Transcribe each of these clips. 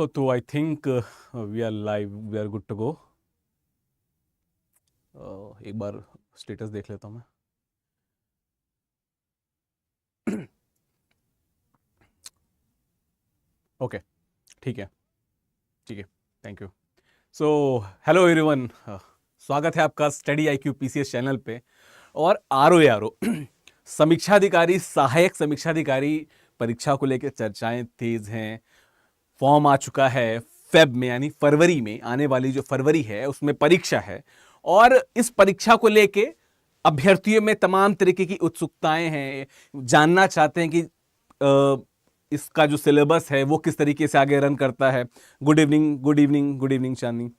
तो I think we are live, we are good to go. एक बार status देख लेता हूँ मैं। ओके, ठीक है, ठीक है, thank you. So hello everyone, स्वागत है आपका स्टडी आईक्यू पीसीएस चैनल पे। और आरओ समीक्षाधिकारी, सहायक समीक्षाधिकारी परीक्षा को लेकर चर्चाएं तेज हैं। फॉर्म आ चुका है फेब में, यानी फरवरी में आने वाली जो फरवरी है उसमें परीक्षा है। और इस परीक्षा को लेके अभ्यर्थियों में तमाम तरीके की उत्सुकताएं हैं, जानना चाहते हैं कि इसका जो सिलेबस है वो किस तरीके से आगे रन करता है। Good evening, good evening, good evening Chandni.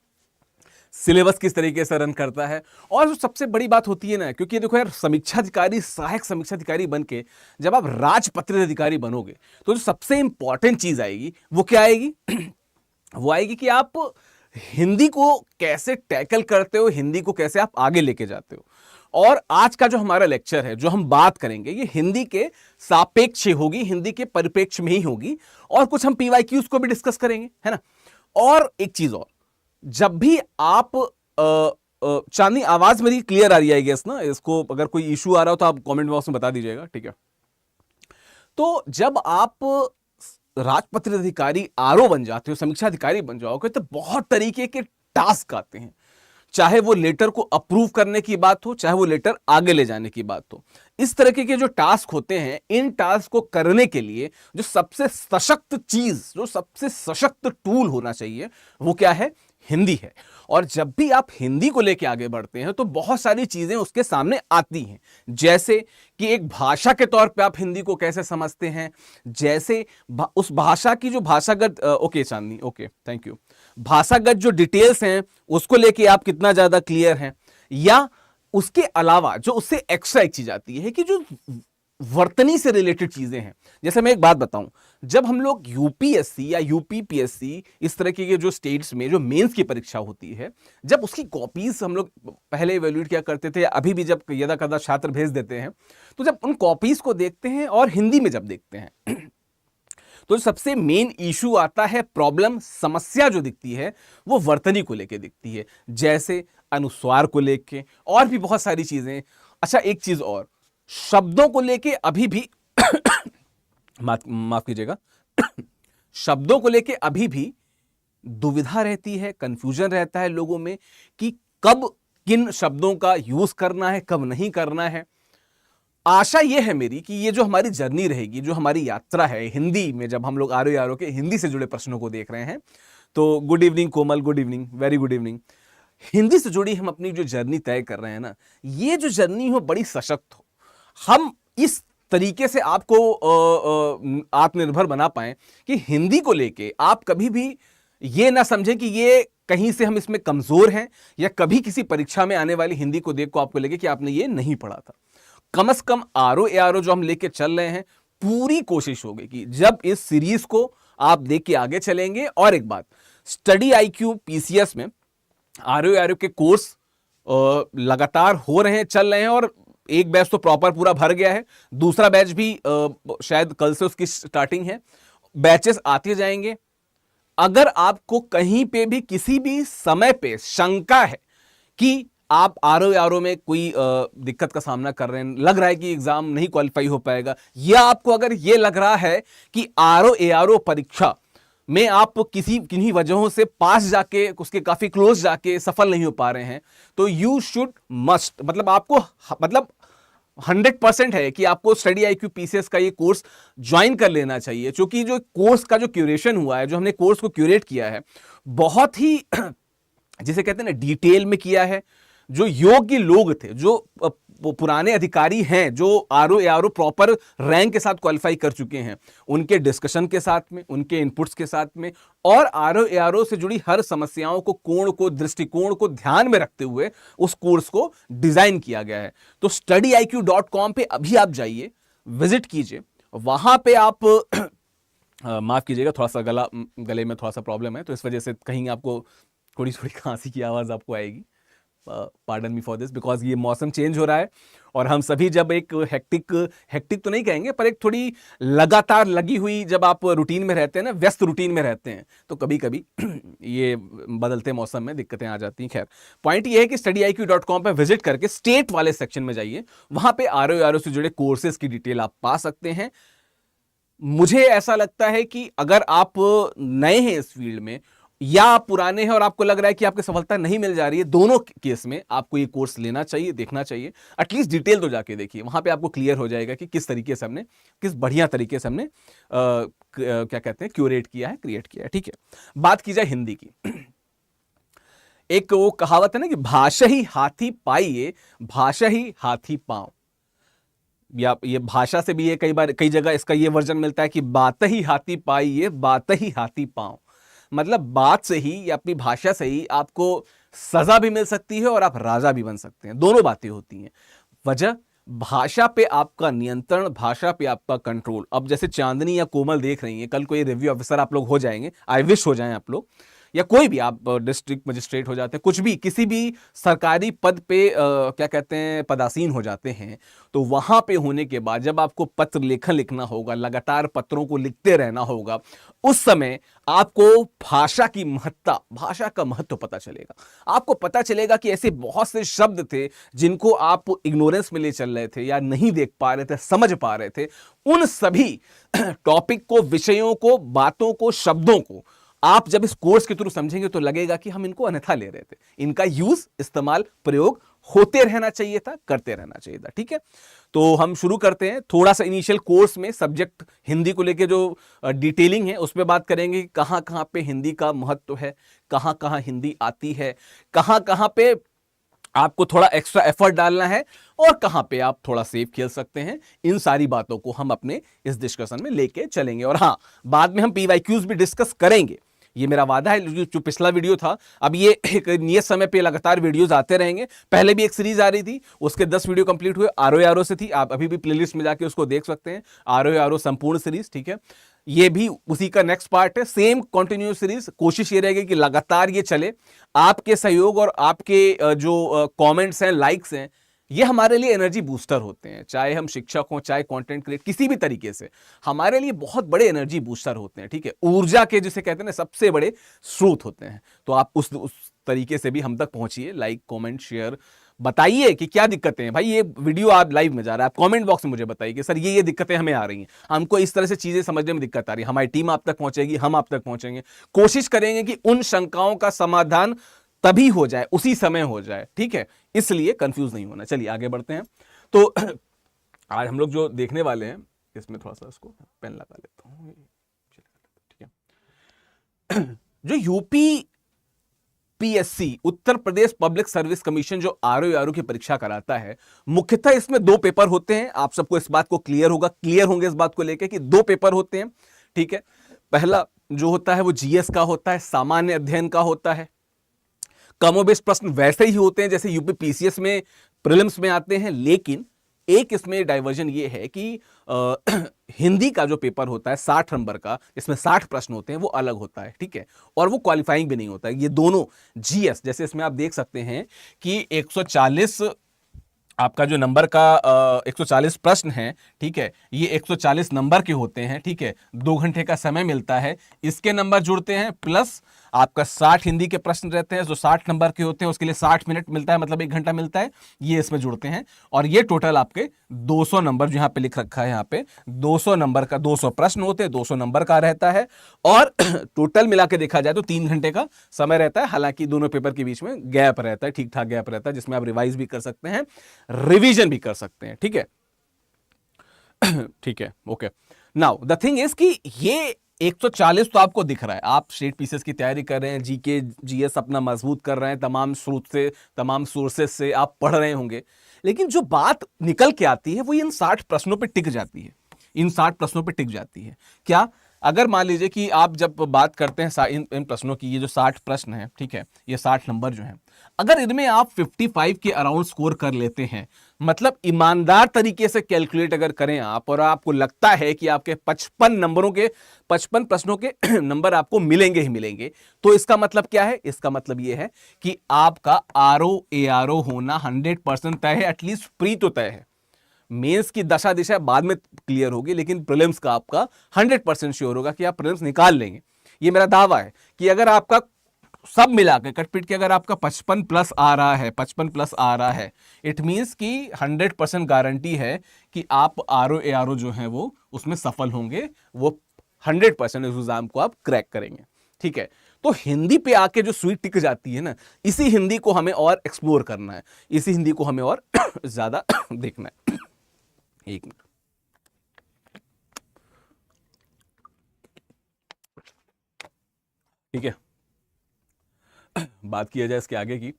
Syllabus किस तरीके से रन करता है। और जो सबसे बड़ी बात होती है ना, क्योंकि देखो यार, समीक्षाधिकारी, सहायक समीक्षाधिकारी बन के जब आप राजपत्रित अधिकारी बनोगे तो जो सबसे इंपॉर्टेंट चीज आएगी वो क्या आएगी? वो आएगी कि आप हिंदी को कैसे टैकल करते हो, हिंदी को कैसे आप आगे लेके जाते हो। और आज का जो हमारा लेक्चर है, जो हम बात करेंगे, ये हिंदी के सापेक्ष होगी, हिंदी के परिप्रेक्ष्य में ही होगी। और कुछ हम पीवाईक्यूज को भी डिस्कस करेंगे, है ना। और एक चीज और, जब भी आप चांदनी, आवाज मेरी क्लियर आ रही है आई गेस ना? इसको अगर कोई इशू आ रहा हो तो आप कमेंट बॉक्स में बता दीजिएगा, ठीक है। तो जब आप राजपत्रित अधिकारी आरओ बन जाते हो, समीक्षा अधिकारी बन जाओगे, तो बहुत तरीके के टास्क आते हैं। चाहे वो लेटर को अप्रूव करने की बात हो, चाहे वो लेटर आगे ले जाने की बात हो। इस तरीके के जो टास्क होते हैं, इन टास्क को करने के लिए जो सबसे सशक्त चीज, जो सबसे सशक्त टूल होना चाहिए, वो क्या है? हिंदी है। और जब भी आप हिंदी को लेकर आगे बढ़ते हैं तो बहुत सारी चीजें उसके सामने आती हैं। जैसे कि एक भाषा के तौर पे आप हिंदी को कैसे समझते हैं, जैसे उस भाषा की जो भाषागत, okay Chandni, okay, thank you, भाषागत जो डिटेल्स हैं उसको लेके आप कितना ज्यादा क्लियर हैं। या उसके अलावा जो उससे एक्स्ट्रा एक चीज आती है कि जो वर्तनी से रिलेटेड चीजें हैं। जैसे मैं एक बात बताऊं, जब हम लोग यूपीएससी या यूपीपीएससी, इस तरह के जो स्टेट्स में जो मेंस की परीक्षा होती है, जब उसकी कॉपीज हम लोग पहले इवेल्यूएट किया करते थे, अभी भी जब यदा कदा छात्र भेज देते हैं, तो जब उन कॉपीज को देखते हैं और हिंदी में जब देखते हैं तो सबसे मेन इशू आता है, प्रॉब्लम, समस्या जो दिखती है वो वर्तनी को लेके दिखती है, जैसे अनुस्वार को लेके और भी बहुत सारी चीजें। अच्छा, एक चीज और, शब्दों को लेके अभी भी माफ कीजिएगा, शब्दों को लेके अभी भी दुविधा रहती है, कंफ्यूजन रहता है लोगों में कि कब किन शब्दों का यूज करना है, कब नहीं करना है। आशा यह है मेरी कि ये जो हमारी जर्नी रहेगी, जो हमारी यात्रा है हिंदी में, जब हम लोग आरओ के हिंदी से जुड़े प्रश्नों को देख रहे हैं, तो good evening Komal, good evening, very good evening. Hindi से जुड़ी हम अपनी जो जर्नी तय कर रहे हैं ना, ये जो जर्नी हो बड़ी सशक्त हो, हम इस तरीके से आपको आत्मनिर्भर बना पाए कि हिंदी को लेके आप कभी भी ये ना समझें कि ये कहीं से हम इसमें कमजोर हैं, या कभी किसी परीक्षा में आने वाली हिंदी को देख को आपको लगे कि आपने ये नहीं पढ़ा था। कम से कम आरओ जो हम लेके चल रहे हैं, पूरी कोशिश होगी कि जब इस सीरीज को आप देख के आगे चलेंगे। और एक बात, स्टडी आईक्यू पीसीएस में आरओ के कोर्स लगातार हो रहे हैं, चल रहे हैं, और एक बैच तो प्रॉपर पूरा भर गया है, दूसरा बैच भी शायद कल से उसकी स्टार्टिंग है। बैचेस आते जाएंगे। अगर आपको कहीं पे भी किसी भी समय पे शंका है कि आप आरओ में कोई दिक्कत का सामना कर रहे हैं, लग रहा है कि एग्जाम नहीं क्वालिफाई हो पाएगा, या आपको अगर यह लग रहा है कि आरओ परीक्षा में आप किन्हीं वजहों से पास जाके, उसके काफी क्लोज जाके सफल नहीं हो पा रहे हैं, तो यू शुड मस्ट, मतलब आपको, मतलब 100% है कि आपको स्टडी आईक्यू पीसीएस का ये कोर्स ज्वाइन कर लेना चाहिए। क्योंकि जो कोर्स का जो क्यूरेशन हुआ है, जो हमने कोर्स को क्यूरेट किया है, बहुत ही जिसे कहते हैं ना, डिटेल में किया है। जो योग्य लोग थे, जो पुराने अधिकारी हैं, जो आरओ प्रॉपर रैंक के साथ क्वालिफाई कर चुके हैं, उनके डिस्कशन के साथ में, उनके इनपुट्स के साथ में, और आरओ से जुड़ी हर समस्याओं को, कोण को, दृष्टिकोण को ध्यान में रखते हुए उस कोर्स को डिजाइन किया गया है। तो studiiq.com पे अभी आप जाइए, विजिट कीजिए। वहां पे आप माफ कीजिएगा, थोड़ा सा गले में थोड़ा सा प्रॉब्लम है, तो इस वजह से कहीं आपको थोड़ी थोड़ी खांसी की आवाज आपको आएगी। Pardon me for this, because ये मौसम चेंज हो रहा है और हम सभी जब एक हेक्टिक तो नहीं कहेंगे, पर एक थोड़ी लगातार लगी हुई जब आप रूटीन में रहते हैं ना, व्यस्त रूटीन में रहते हैं, तो कभी कभी ये बदलते मौसम में दिक्कतें आ जाती हैं। खैर, पॉइंट ये है कि studiiq.com पे विजिट करके स्टेट वाले सेक्शन में जाइए, वहां पे आरओ से जुड़े कोर्सेज की डिटेल आप पा सकते हैं। मुझे ऐसा लगता है कि अगर आप नए हैं इस फील्ड में या आप पुराने हैं और आपको लग रहा है कि आपको सफलता नहीं मिल जा रही है, दोनों केस में आपको ये कोर्स लेना चाहिए, देखना चाहिए। एटलीस्ट डिटेल तो जाके देखिए, वहां पे आपको क्लियर हो जाएगा कि किस तरीके से हमने, किस बढ़िया तरीके से हमने क्या कहते हैं, क्यूरेट किया है, क्रिएट किया है। ठीक है, बात की जाए हिंदी की। एक वो कहावत है ना कि भाषा ही हाथी पाइए, भाषा ही हाथी पांव, या ये भाषा से भी ये कई बार कई जगह इसका ये वर्जन मिलता है कि बात ही हाथी पाइए, बात ही हाथी पांव। मतलब बात से ही या अपनी भाषा से ही आपको सजा भी मिल सकती है और आप राजा भी बन सकते हैं, दोनों बातें होती हैं। वजह, भाषा पे आपका नियंत्रण, भाषा पे आपका कंट्रोल। अब जैसे चांदनी या कोमल देख रही हैं, कल कोई रिव्यू ऑफिसर आप लोग हो जाएंगे, आई विश हो जाएं आप लोग, या कोई भी आप डिस्ट्रिक्ट मजिस्ट्रेट हो जाते हैं, कुछ भी किसी भी सरकारी पद पे क्या कहते हैं, पदासीन हो जाते हैं, तो वहां पे होने के बाद जब आपको पत्र लेखन लिखना होगा, लगातार पत्रों को लिखते रहना होगा, उस समय आपको भाषा की महत्ता, भाषा का महत्व पता चलेगा। आपको पता चलेगा कि ऐसे बहुत से शब्द थे जिनको आप इग्नोरेंस में ले चल रहे थे या नहीं देख पा रहे थे, समझ पा रहे थे। उन सभी टॉपिक को, विषयों को, बातों को, शब्दों को आप जब इस कोर्स के थ्रू समझेंगे तो लगेगा कि हम इनको अन्यथा ले रहे थे। इनका यूज, इस्तेमाल, प्रयोग होते रहना चाहिए था, करते रहना चाहिए था। ठीक है, तो हम शुरू करते हैं। थोड़ा सा इनिशियल कोर्स में सब्जेक्ट हिंदी को लेके जो डिटेलिंग है उसमें बात करेंगे, कहां कहां पे हिंदी का महत्व है, कहां कहां हिंदी आती है, कहां कहां पे आपको थोड़ा एक्स्ट्रा एफर्ट डालना है और कहां पे आप थोड़ा सेफ खेल सकते हैं। इन सारी बातों को हम अपने इस डिस्कशन में लेके चलेंगे। और हां, बाद में हम पीवाईक्यूज भी डिस्कस करेंगे, ये मेरा वादा है। जो पिछला वीडियो था, अब ये एक नियत समय पे लगातार वीडियोस आते रहेंगे। पहले भी एक सीरीज आ रही थी, उसके 10 वीडियो कंप्लीट हुए, आरओ से थी, आप अभी भी प्लेलिस्ट में जाके उसको देख सकते हैं, आरओ संपूर्ण सीरीज। ठीक है, ये भी उसी का नेक्स्ट पार्ट है, सेम कंटिन्यूअस सीरीज। कोशिश ये रहेगी कि लगातार ये चले। आपके सहयोग और आपके जो कमेंट्स हैं, लाइक्स हैं, ये हमारे लिए एनर्जी बूस्टर होते हैं। चाहे हम शिक्षक हों, चाहे कंटेंट क्रिएट, किसी भी तरीके से हमारे लिए बहुत बड़े एनर्जी बूस्टर होते हैं। ठीक है, ऊर्जा के जिसे कहते हैं ना, सबसे बड़े स्रोत होते हैं। तो आप उस तरीके से भी हम तक पहुंचिए, लाइक, कमेंट, शेयर, बताइए कि क्या दिक्कतें हैं। भाई ये वीडियो आप लाइव में जा रहा है, आप कमेंट बॉक्स में मुझे बताइए कि सर ये दिक्कतें हमें आ रही हैं, हमको इस तरह से चीजें समझने में दिक्कत आ रही है। हमारी टीम आप तक पहुंचेगी, हम आप तक पहुंचेंगे, कोशिश करेंगे कि उन शंकाओं का समाधान तभी हो जाए, उसी समय हो जाए। ठीक है, इसलिए कंफ्यूज नहीं होना। चलिए आगे बढ़ते हैं। तो आज हम लोग जो देखने वाले हैं, इसमें थोड़ा सा इसको पेन लगा लेता हूं। ठीक है, जो UP PSC, Uttar Pradesh public service commission, जो आरओ की परीक्षा कराता है, मुख्यतः इसमें 2 पेपर होते हैं। आप सबको इस बात को क्लियर होंगे इस बात को लेकर कि 2 पेपर होते हैं। ठीक है, पहला जो होता है वो जीएस का होता है, सामान्य अध्ययन का होता है। कमोबेश प्रश्न वैसे ही होते हैं जैसे यूपी पीसीएस में प्रीलिम्स में आते हैं, लेकिन एक इसमें डाइवर्जन ये है कि हिंदी का जो पेपर होता है 60 नंबर का, इसमें 60 प्रश्न होते हैं, वो अलग होता है। ठीक है, और वो क्वालिफाइंग भी नहीं होता है। ये दोनों जीएस, जैसे इसमें आप देख सकते हैं कि 140 आपका जो नंबर का 140 प्रश्न है, ठीक है, ये 140 नंबर के होते हैं। ठीक है, 2 घंटे का समय मिलता है, इसके नंबर जुड़ते हैं, प्लस आपका 60 हिंदी के प्रश्न रहते हैं जो 60 नंबर के होते हैं, उसके लिए 60 मिनट मिलता है, मतलब 1 घंटा मिलता है, ये इसमें जुड़ते हैं। और ये टोटल आपके 200 नंबर, जो यहाँ पे लिख रखा है, यहाँ पे 200 नंबर का 200 प्रश्न होते हैं, 200 नंबर का रहता है। और टोटल मिला के देखा जाए तो 3 घंटे का समय रहता है। हालांकि दोनों पेपर के बीच में गैप रहता है, ठीक ठाक गैप रहता है, जिसमें आप रिवाइज भी कर सकते हैं, रिवीजन भी कर सकते हैं। ठीक है, ठीक है, okay. Now the thing is कि ये 140 तो आपको दिख रहा है, आप स्टेट पीसीएस की तैयारी कर रहे हैं, जीके जीएस अपना मजबूत कर रहे हैं, तमाम स्रोत से, तमाम सोर्सेस से आप पढ़ रहे होंगे, लेकिन जो बात निकल के आती है वो इन 60 प्रश्नों पे टिक जाती है, इन 60 प्रश्नों पे टिक जाती है। क्या अगर मान लीजिए कि आप जब बात करते हैं इन प्रश्नों की, ये जो 60 प्रश्न हैं, ठीक है, ये 60 नंबर जो हैं, अगर इनमें आप 55 के अराउंड स्कोर कर लेते हैं, मतलब ईमानदार तरीके से कैलकुलेट अगर करें आप, और आपको लगता है कि आपके 55 नंबरों के 55 प्रश्नों के नंबर आपको मिलेंगे ही मिलेंगे, तो इसका मतलब क्या है? इसका मतलब यह है कि आपका आरओ एआरओ होना 100% तय है, एटलीस्ट प्री तो तय है। मेंस की दशा दिशा बाद में क्लियर होगी, लेकिन प्रीलिम्स का आपका 100% श्योर होगा कि आप प्रीलिम्स निकाल लेंगे। ये मेरा दावा है कि अगर आपका सब मिलाकर कटपिट के अगर आपका 55 प्लस आ रहा है, 55 प्लस आ रहा है, इट मींस कि 100% गारंटी है कि आप आरओ एआरओ जो है वो उसमें सफल होंगे, वो 100% इस एग्जाम को आप क्रैक करेंगे। ठीक है, तो हिंदी पे आके जो स्वीट टिक जाती है ना, इसी हिंदी को हमें और एक्सप्लोर करना है, इसी हिंदी को हमें और ज्यादा देखना है। एक मिनट, ठीक है, बात किया जाए इसके आगे की।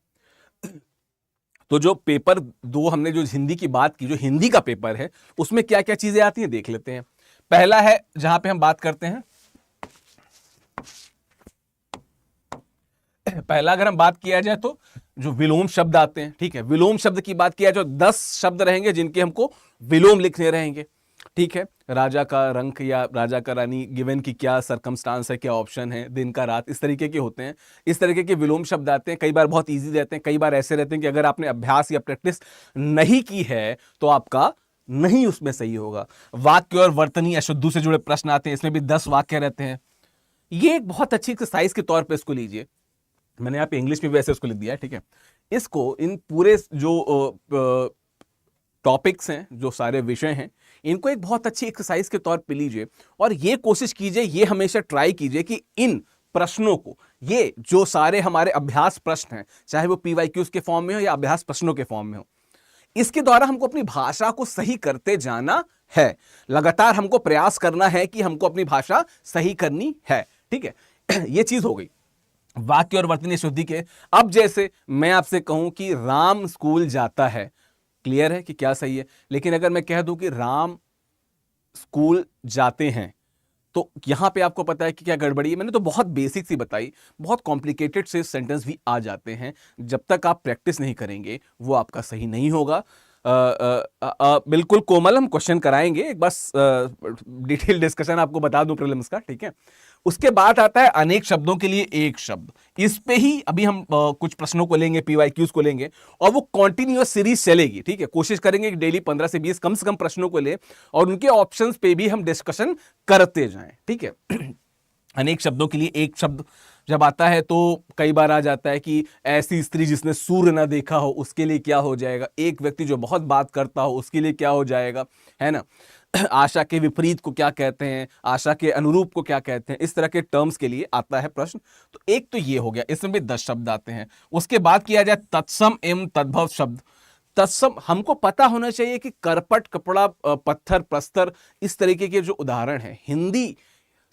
तो जो पेपर 2 हमने जो हिंदी की बात की, जो हिंदी का पेपर है, उसमें क्या क्या चीजें आती हैं देख लेते हैं। पहला है जहां पे हम बात करते हैं, पहला अगर हम बात किया जाए तो जो विलोम शब्द आते हैं, ठीक है, विलोम शब्द की बात किया जाए तो 10 शब्द रहेंगे जिनके हमको विलोम लिखने रहेंगे। ठीक है, राजा का रंक या राजा का रानी, गिवन की क्या सरकमस्टांस है, क्या ऑप्शन है, दिन का रात, इस तरीके के होते हैं। इस तरीके के विलोम शब्द आते हैं, कई बार बहुत इजी रहते हैं, कई बार ऐसे रहते हैं कि अगर आपने अभ्यास या प्रैक्टिस नहीं की है तो आपका नहीं उसमें सही होगा। वाक्य और वर्तनी अशुद्धि से जुड़े प्रश्न आते हैं, इसमें भी 10 वाक्य रहते हैं। ये एक बहुत अच्छी एक्सरसाइज के तौर पर इसको लीजिए, मैंने यहाँ पे इंग्लिश में भी वैसे उसको लिख दिया है। ठीक है, इसको इन पूरे जो टॉपिक्स हैं, जो सारे विषय हैं, इनको एक बहुत अच्छी एक्सरसाइज के तौर पे लीजिए और ये कोशिश कीजिए, ये हमेशा ट्राई कीजिए कि इन प्रश्नों को, ये जो सारे हमारे अभ्यास प्रश्न हैं, चाहे वो पीवाईक्यूज के फॉर्म में हो या अभ्यास प्रश्नों के फॉर्म में हो, इसके द्वारा हमको अपनी भाषा को सही करते जाना है। लगातार हमको प्रयास करना है कि हमको अपनी भाषा सही करनी है। ठीक है, ये चीज हो गई वाक्य और वर्तनी शुद्धि के। अब जैसे मैं आपसे कहूं कि राम स्कूल जाता है, क्लियर है कि क्या सही है, लेकिन अगर मैं कह दूं कि राम स्कूल जाते हैं, तो यहां पे आपको पता है कि क्या गड़बड़ी है। मैंने तो बहुत बेसिक सी बताई, बहुत कॉम्प्लिकेटेड से सेंटेंस भी आ जाते हैं। जब तक आप प्रैक्टिस नहीं करेंगे वो आपका सही नहीं होगा। बिल्कुल कोमल, हम क्वेश्चन कराएंगे, एक बस डिटेल डिस्कशन आपको बता दूं प्रीलिम्स का। ठीक है, उसके बाद आता है अनेक शब्दों के लिए एक शब्द। इस पे ही अभी हम कुछ प्रश्नों को लेंगे, पीवाईक्यूज को लेंगे, और वो कॉन्टिन्यूअस सीरीज चलेगी। ठीक है, कोशिश करेंगे कि डेली 15 से 20 कम से कम प्रश्नों को ले और उनके ऑप्शंस पे भी हम डिस्कशन करते जाएं। ठीक है, अनेक शब्दों के लिए एक शब्द जब आता है तो कई बार आ जाता है कि ऐसी स्त्री जिसने सूर्य ना देखा हो उसके लिए क्या हो जाएगा, एक व्यक्ति जो बहुत बात करता हो उसके लिए क्या हो जाएगा, है ना, आशा के विपरीत को क्या कहते हैं, आशा के अनुरूप को क्या कहते हैं, इस तरह के टर्म्स के लिए आता है प्रश्न। तो एक तो ये हो गया, इसमें भी 10 शब्द आते हैं। उसके बाद किया जाए तत्सम एवं तद्भव शब्द। तत्सम हमको पता होना चाहिए कि करपट, कपड़ा, पत्थर, प्रस्तर, इस तरीके के जो उदाहरण हैं, हिंदी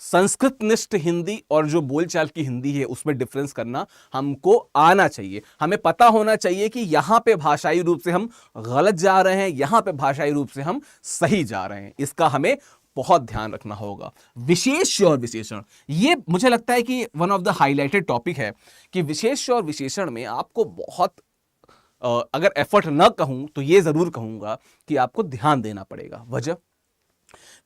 संस्कृत निष्ठ हिंदी और जो बोलचाल की हिंदी है उसमें डिफरेंस करना हमको आना चाहिए। हमें पता होना चाहिए कि यहां पे भाषाई रूप से हम गलत जा रहे हैं, यहां पे भाषाई रूप से हम सही जा रहे हैं, इसका हमें बहुत ध्यान रखना होगा। विशेष्य और विशेषण, ये मुझे लगता है कि one of the highlighted topic है कि विशेष्य और विशेषण में आपको बहुत अगर एफर्ट न कहूं तो ये जरूर कहूंगा कि आपको ध्यान देना पड़ेगा। वजह,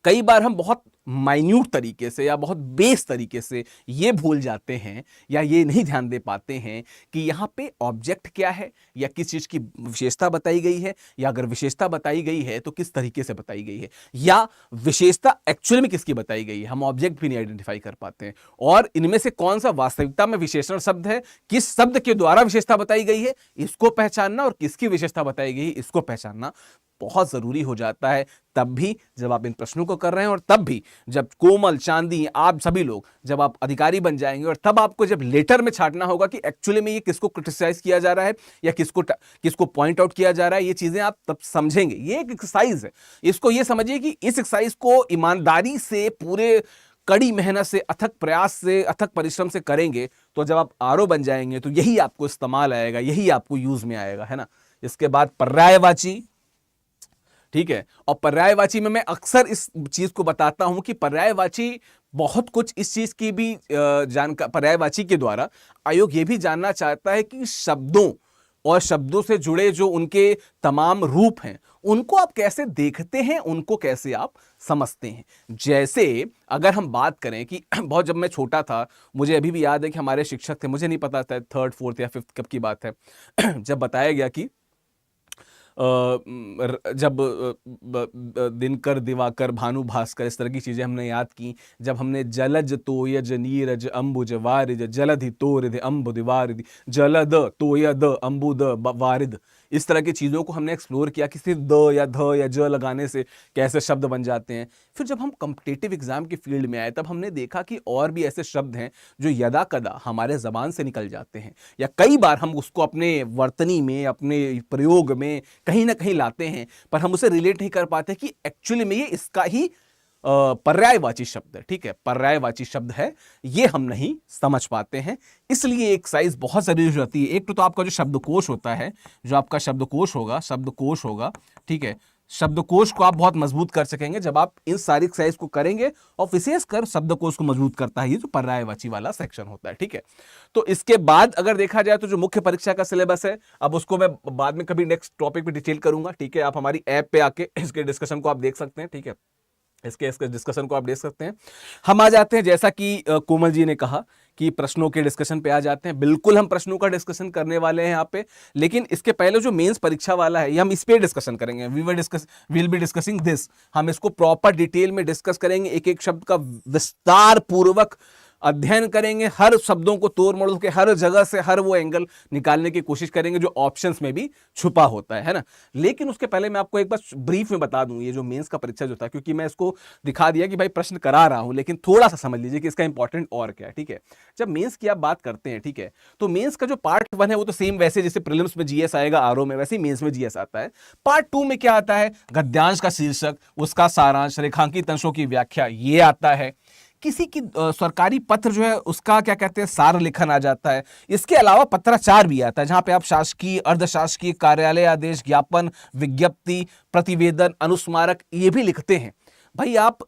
कई बार हम बहुत माइन्यूट तरीके से या बहुत बेस तरीके से ये भूल जाते हैं या ये नहीं ध्यान दे पाते हैं कि यहाँ पे ऑब्जेक्ट क्या है या किस चीज़ की विशेषता बताई गई है, या अगर विशेषता बताई गई है तो किस तरीके से बताई गई है, या विशेषता एक्चुअल में किसकी बताई गई है। हम ऑब्जेक्ट भी नहीं आइडेंटिफाई कर पाते हैं, और इनमें से कौन सा वास्तविकता में विशेषण शब्द है, किस शब्द के द्वारा विशेषता बताई गई है इसको पहचानना, और किसकी विशेषता बताई गई है इसको पहचानना बहुत जरूरी हो जाता है। तब भी जब आप इन प्रश्नों को कर रहे हैं, और तब भी जब कोमल, चांदी, आप सभी लोग जब आप अधिकारी बन जाएंगे, और तब आपको जब लेटर में छाटना होगा कि एक्चुअली में ये किसको क्रिटिसाइज किया जा रहा है या किसको पॉइंट आउट किया जा रहा है, ये चीजें आप तब समझेंगे। ये एक एक्सरसाइज है, इसको ये समझिए कि इस एक्सरसाइज को ईमानदारी से, पूरे कड़ी मेहनत से, अथक प्रयास से, अथक परिश्रम से करेंगे तो जब आप आरओ बन जाएंगे तो यही आपको इस्तेमाल आएगा, यही आपको यूज में आएगा, है ना। इसके बाद पर्यायवाची, ठीक है, और पर्यायवाची में मैं अक्सर इस चीज को बताता हूं कि पर्यायवाची बहुत कुछ इस चीज की भी जानकारी पर्यायवाची के द्वारा आयोग ये भी जानना चाहता है कि शब्दों और शब्दों से जुड़े जो उनके तमाम रूप हैं उनको आप कैसे देखते हैं, उनको कैसे आप समझते हैं। जैसे अगर हम बात करें कि बहुत जब मैं छोटा था, मुझे अभी भी याद है कि हमारे शिक्षक थे, मुझे नहीं पता था 3rd 4th या 5th कब की बात है, जब बताया गया कि जब दिनकर दिवाकर भानु भास्कर इस तरह की चीजें हमने याद की, जब हमने जलज तोयज नीरज अंबुज वारिज जलधि तोरिध अंबुद वारिद जलद तोयद अंबुद वारिद, इस तरह की चीज़ों को हमने एक्सप्लोर किया कि सिर्फ द या ध या ज लगाने से कैसे शब्द बन जाते हैं। फिर जब हम कॉम्पिटिटिव एग्जाम की फील्ड में आए तब हमने देखा कि और भी ऐसे शब्द हैं जो यदा कदा हमारे जबान से निकल जाते हैं, या कई बार हम उसको अपने वर्तनी में, अपने प्रयोग में कहीं ना कहीं लाते हैं, पर हम उसे रिलेट नहीं कर पाते कि एक्चुअली में ये इसका ही पर्यायवाची शब्द है। ठीक है, पर्यायवाची शब्द है, ये हम नहीं समझ पाते हैं, इसलिए एक एक्सरसाइज बहुत जरूरी हो जाती है। एक तो आपका जो शब्दकोश होता है, जो आपका शब्दकोश होगा, ठीक है, शब्दकोश को आप बहुत मजबूत कर सकेंगे जब आप इन सारी एक्सरसाइज को करेंगे, और विशेषकर शब्दकोश को मजबूत करता है ये जो पर्यायवाची वाला सेक्शन होता है। ठीक है, तो इसके बाद अगर देखा जाए तो जो मुख्य परीक्षा का सिलेबस है, अब उसको मैं बाद में कभी नेक्स्ट टॉपिक पे डिटेल करूंगा। ठीक है, आप हमारी ऐप पे आके इसके डिस्कशन को आप देख सकते हैं। ठीक है, इसके डिस्कशन को आप देख सकते हैं। हम आ जाते हैं, जैसा कि कोमल जी ने कहा कि प्रश्नों के डिस्कशन पे आ जाते हैं। बिल्कुल हम प्रश्नों का डिस्कशन करने वाले हैं यहाँ पे, लेकिन इसके पहले जो मेंस परीक्षा वाला है ये हम इस पे डिस्कशन करेंगे। विल बी डिस्कसिंग दिस, हम इसको प्रॉपर डिटेल में डिस्कस करेंगे, एक एक शब्द का विस्तार पूर्वक अध्ययन करेंगे, हर शब्दों को तोड़ मरोड़ के हर जगह से हर वो एंगल निकालने की कोशिश करेंगे जो ऑप्शंस में भी छुपा होता है ना। लेकिन उसके पहले मैं आपको एक बार ब्रीफ में बता दूं, ये जो मेंस का परीक्षा जो था, क्योंकि मैं इसको दिखा दिया कि भाई प्रश्न करा रहा हूं, लेकिन थोड़ा सा समझ लीजिए कि इसका इंपॉर्टेंट और क्या है। ठीक है, जब मेंस की आप बात करते हैं, ठीक है, तो मेंस का जो पार्ट 1 है वो तो सेम वैसे जैसे प्रीलिम्स में जीएस आएगा आरओ में, वैसे ही मेंस में जीएस आता है। पार्ट 2 में क्या आता है, गद्यांश का शीर्षक, उसका सारांश, रेखांकित अंशों की व्याख्या, ये आता है। किसी की सरकारी पत्र जो है उसका क्या कहते हैं, सार लेखन आ जाता है। इसके अलावा पत्राचार भी आता है, जहां पे आप शासकीय, अर्धशासकीय, कार्यालय आदेश, ज्ञापन, विज्ञप्ति, प्रतिवेदन, अनुस्मारक ये भी लिखते हैं। भाई आप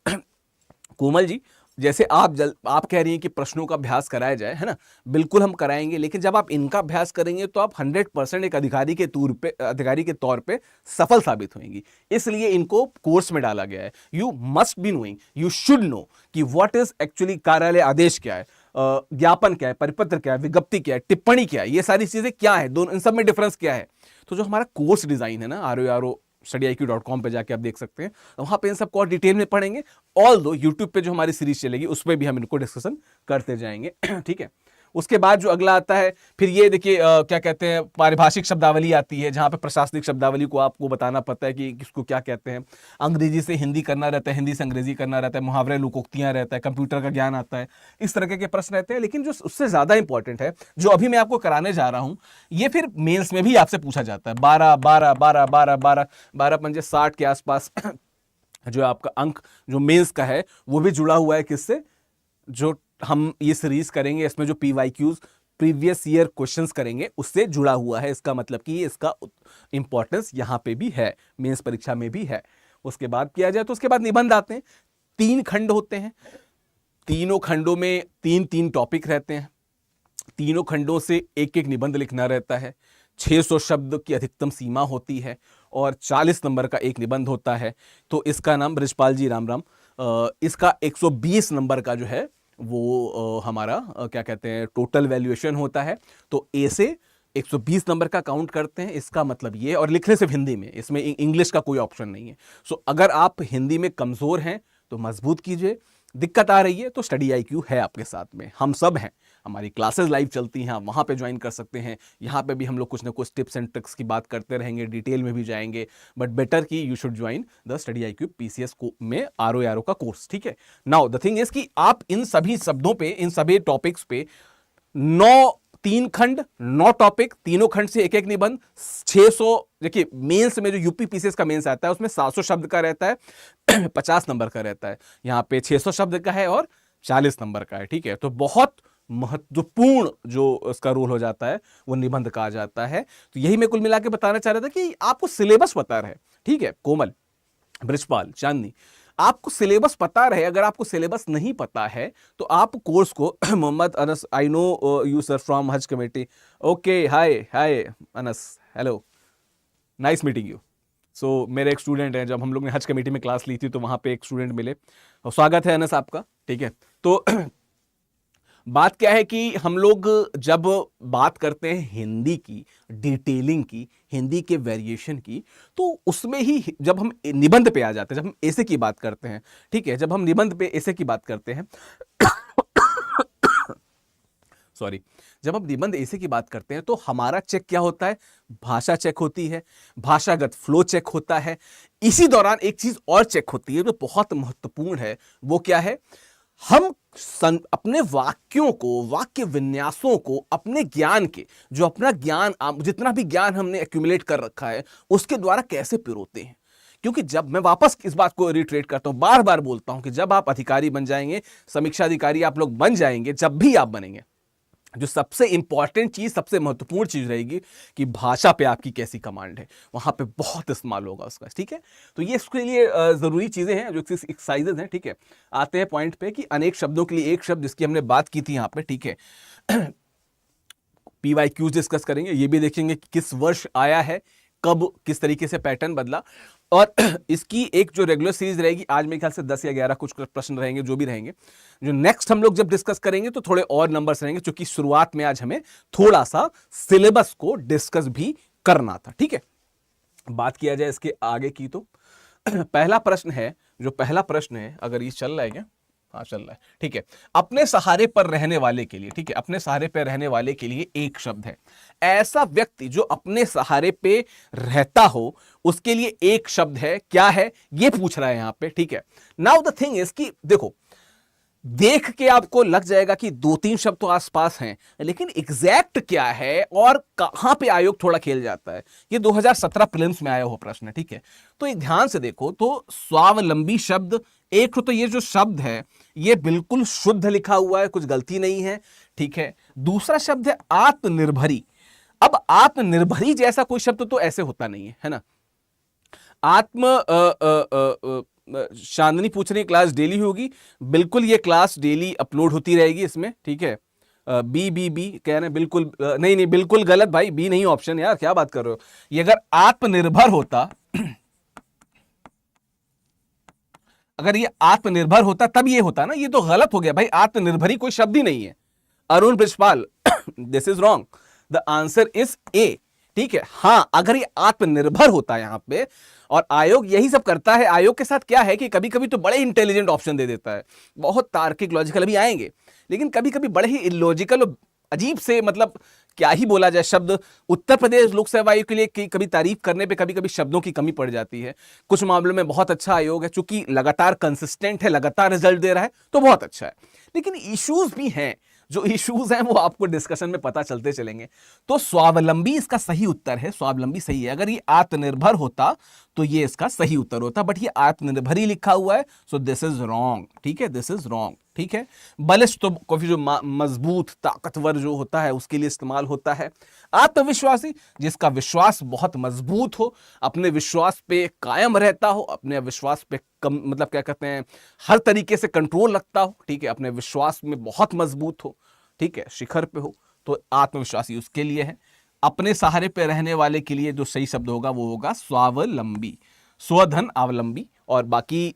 कोमल जी, जैसे आप कह रही हैं कि प्रश्नों का अभ्यास कराया जाए, है ना, बिल्कुल हम कराएंगे, लेकिन जब आप इनका अभ्यास करेंगे तो आप 100% एक अधिकारी के तौर पे सफल साबित होंगी। इसलिए इनको कोर्स में डाला गया है। You must be knowing, you should know कि व्हाट इज एक्चुअली कार्यालय आदेश क्या है, ज्ञापन क्या है, परिपत्र क्या है, विज्ञप्ति क्या है, टिप्पणी क्या है, ये सारी चीजें क्या है, दोनों इन सब में डिफरेंस क्या है। तो जो हमारा कोर्स डिजाइन है ना, ROARO studyIQ.com पे जाके आप देख सकते हैं, वहां पे इन सबको और डिटेल में पढ़ेंगे। ऑल दो यूट्यूब पे जो हमारी सीरीज चलेगी उस पर भी हम इनको डिस्कशन करते जाएंगे। ठीक है, उसके बाद जो अगला आता है, फिर ये देखिए क्या कहते हैं, पारिभाषिक शब्दावली आती है, जहां पे प्रशासनिक शब्दावली को आपको बताना पड़ता है कि किसको क्या कहते हैं। अंग्रेजी से हिंदी करना रहता है, हिंदी से अंग्रेजी करना रहता है, मुहावरे, लोकोक्तियां रहता है, कंप्यूटर का ज्ञान आता है, इस तरह के प्रश्न रहते हैं। लेकिन जो उससे ज्यादा इंपॉर्टेंट है, जो अभी मैं आपको कराने जा रहा हूं, ये फिर मेंस में भी आपसे पूछा जाता है। 12 पंजे 60 के आसपास जो आपका अंक जो मेंस का है वो भी जुड़ा हुआ है किससे, जो हम ये सीरीज करेंगे इसमें जो PYQs प्रीवियस ईयर क्वेश्चंस करेंगे उससे जुड़ा हुआ है। इसका मतलब कि इसका इंपॉर्टेंस यहां पे भी है, मेंस परीक्षा में भी है। उसके बाद किया जाए तो उसके बाद निबंध आते हैं। 3 खंड होते हैं, तीनों खंडों में 3-3 टॉपिक रहते हैं, तीनों खंडों से एक एक निबंध लिखना रहता है। 600 शब्द की अधिकतम सीमा होती है और 40 नंबर का एक निबंध होता है। तो इसका नाम ब्रिजपाल जी राम, इसका 120 नंबर का जो है वो हमारा क्या कहते हैं टोटल वैल्यूएशन होता है। तो ए से 120 नंबर का काउंट करते हैं, इसका मतलब ये, और लिखने सिर्फ हिंदी में, इसमें इंग्लिश का कोई ऑप्शन नहीं है। सो अगर आप हिंदी में कमजोर हैं तो मजबूत कीजिए, दिक्कत आ रही है तो StudyIQ है आपके साथ में, हम सब हैं, हमारी क्लासेस लाइव चलती हैं, आप वहाँ पे ज्वाइन कर सकते हैं। यहाँ पे भी हम लोग कुछ ना कुछ टिप्स एंड ट्रिक्स की बात करते रहेंगे, डिटेल में भी जाएंगे, बट बेटर कि you should join the StudyIQ PCS में ROARO का कोर्स। ठीक है, नाउ द थिंग इज कि आप इन सभी शब्दों पे, इन सभी टॉपिक्स पे 3 खंड 9 टॉपिक, तीनों खंड से एक एक निबंध, 600, देखिए मेंस में जो यूपी PCS का मेंस आता है उसमें 700 शब्द का रहता है, 50 नंबर का रहता है, यहाँ पे 600 शब्द का है और 40 नंबर का है। ठीक है, तो बहुत महत्वपूर्ण जो उसका रोल हो जाता है वो निबंध का आ जाता है। तो यही मैं कुल मिला के बताना चाह रहा था कि आपको सिलेबस पता रहे। ठीक है कोमल, ब्रिजपाल, चांदनी, आपको सिलेबस पता रहे। अगर आपको सिलेबस नहीं पता है तो आप कोर्स को Mohammad Anas, I know you sir from Haj committee. Okay, hi hi Anas, hello, nice meeting you. So मेरे एक स्टूडेंट हैं, जब हम लोग ने हज कमेटी में क्लास ली थी तो वहां पे एक स्टूडेंट मिले, और स्वागत है अनस आपका, ठीक है। तो बात क्या है कि हम लोग जब बात करते हैं हिंदी की डिटेलिंग की, हिंदी के वेरिएशन की, तो उसमें ही जब हम निबंध पे आ जाते हैं, जब हम ऐसे की बात करते हैं, ठीक है, जब हम निबंध पे ऐसे की बात करते हैं सॉरी, जब हम निबंध ऐसे की बात करते हैं तो हमारा चेक क्या होता है? भाषा चेक होती है, भाषागत फ्लो चेक होता है। इसी दौरान एक चीज और चेक होती है जो बहुत महत्वपूर्ण है, वो क्या है? हम अपने वाक्यों को, वाक्य विन्यासों को, अपने ज्ञान के, जो अपना ज्ञान, जितना भी ज्ञान हमने एक्यूमुलेट कर रखा है, उसके द्वारा कैसे पिरोते हैं। क्योंकि जब मैं वापस इस बात को रिट्रेट करता हूं, बार बार बोलता हूं कि जब आप अधिकारी बन जाएंगे, समीक्षा अधिकारी आप लोग बन जाएंगे, जब भी आप बनेंगे, जो सबसे इंपॉर्टेंट चीज, सबसे महत्वपूर्ण चीज रहेगी कि भाषा पे आपकी कैसी कमांड है, वहां पे बहुत इस्तेमाल होगा उसका, ठीक है। तो ये इसके लिए जरूरी चीजें हैं, जो एक्सरसाइजेज हैं, ठीक है। आते हैं पॉइंट पे कि अनेक शब्दों के लिए एक शब्द, जिसकी हमने बात की थी यहां पे, ठीक है। PYQ डिस्कस करेंगे, ये भी देखेंगे कि किस वर्ष आया है, कब, किस तरीके से पैटर्न बदला, और इसकी एक जो रेगुलर सीरीज रहेगी, आज मेरे ख्याल से 10 या 11 कुछ प्रश्न रहेंगे, जो भी रहेंगे। जो नेक्स्ट हम लोग जब डिस्कस करेंगे तो थोड़े और नंबर्स रहेंगे, क्योंकि शुरुआत में आज हमें थोड़ा सा सिलेबस को डिस्कस भी करना था, ठीक है। बात किया जाए इसके आगे की तो पहला प्रश्न है, जो पहला प्रश्न है, अगर ये चल रहा है क्या? हाँ चल रहा है, ठीक है। अपने सहारे पर रहने वाले के लिए, ठीक है, अपने सहारे पर रहने वाले के लिए एक शब्द है। ऐसा व्यक्ति जो अपने सहारे पे रहता हो, उसके लिए एक शब्द है, क्या है ये पूछ रहा है यहां पे, ठीक है। नाउ द थिंग इज कि देखो, देख के आपको लग जाएगा कि 2-3 शब्द तो आसपास हैं, लेकिन एग्जैक्ट क्या है और कहां पे आयोग थोड़ा खेल जाता है। ये 2017 प्रीलिम्स में आया हुआ प्रश्न है, ठीक है। तो एक ध्यान से देखो तो स्वावलंबी शब्द, एक तो ये जो शब्द है ये बिल्कुल शुद्ध लिखा हुआ है, कुछ गलती नहीं है, ठीक है। दूसरा शब्द है आत्मनिर्भरी। अब आत्मनिर्भरी जैसा कोई शब्द तो ऐसे होता नहीं है ना। चांदनी पूछ रही क्लास डेली होगी, बिल्कुल ये क्लास डेली अपलोड होती रहेगी इसमें, ठीक है। बी बी बी कह रहे हैं, बिल्कुल नहीं नहीं, बिल्कुल गलत भाई, बी नहीं ऑप्शन, यार क्या बात कर रहे हो। ये अगर आत्मनिर्भर होता अगर ये आत्मनिर्भर होता तब ये होता ना, ये तो गलत हो गया भाई, आत्मनिर्भरी कोई शब्द ही नहीं है। Arun Brijpal, this is wrong, the answer is a, ठीक है। हां, अगर ये आत्मनिर्भर होता यहां पे, और आयोग यही सब करता है। आयोग के साथ क्या है कि कभी कभी तो बड़े इंटेलिजेंट ऑप्शन दे देता है, बहुत तार्किक लॉजिकल, अभी आएंगे, लेकिन कभी कभी बड़े ही इलॉजिकल और अजीब से, मतलब क्या ही बोला जाए शब्द। उत्तर प्रदेश लोक सेवा आयोग के लिए कभी तारीफ करने पे कभी कभी शब्दों की कमी पड़ जाती है। कुछ मामलों में बहुत अच्छा आयोग है, चूंकि लगातार कंसिस्टेंट है, लगातार रिजल्ट दे रहा है, तो बहुत अच्छा है। लेकिन इश्यूज भी हैं, जो इश्यूज हैं वो आपको डिस्कशन में पता चलते चलेंगे। तो स्वावलंबी इसका सही उत्तर है, स्वावलंबी सही है। अगर ये आत्मनिर्भर होता तो ये इसका सही उत्तर होता, बट ये आत्मनिर्भर ही लिखा हुआ है, सो दिस इज रॉन्ग, ठीक है, दिस इज रॉन्ग, ठीक है। बलिष्ठ तो काफी जो मजबूत ताकतवर जो होता है उसके लिए इस्तेमाल होता है। आत्मविश्वासी, जिसका विश्वास बहुत मजबूत हो, अपने विश्वास पे कायम रहता हो, अपने विश्वास पे मतलब क्या कहते हैं, हर तरीके से कंट्रोल रखता हो, ठीक है, अपने विश्वास में बहुत मजबूत हो, ठीक है, शिखर पे हो, तो आत्मविश्वासी उसके लिए है। अपने सहारे पे रहने वाले के लिए जो सही शब्द होगा वो होगा स्वावलंबी, स्वधन अवलंबी। और बाकी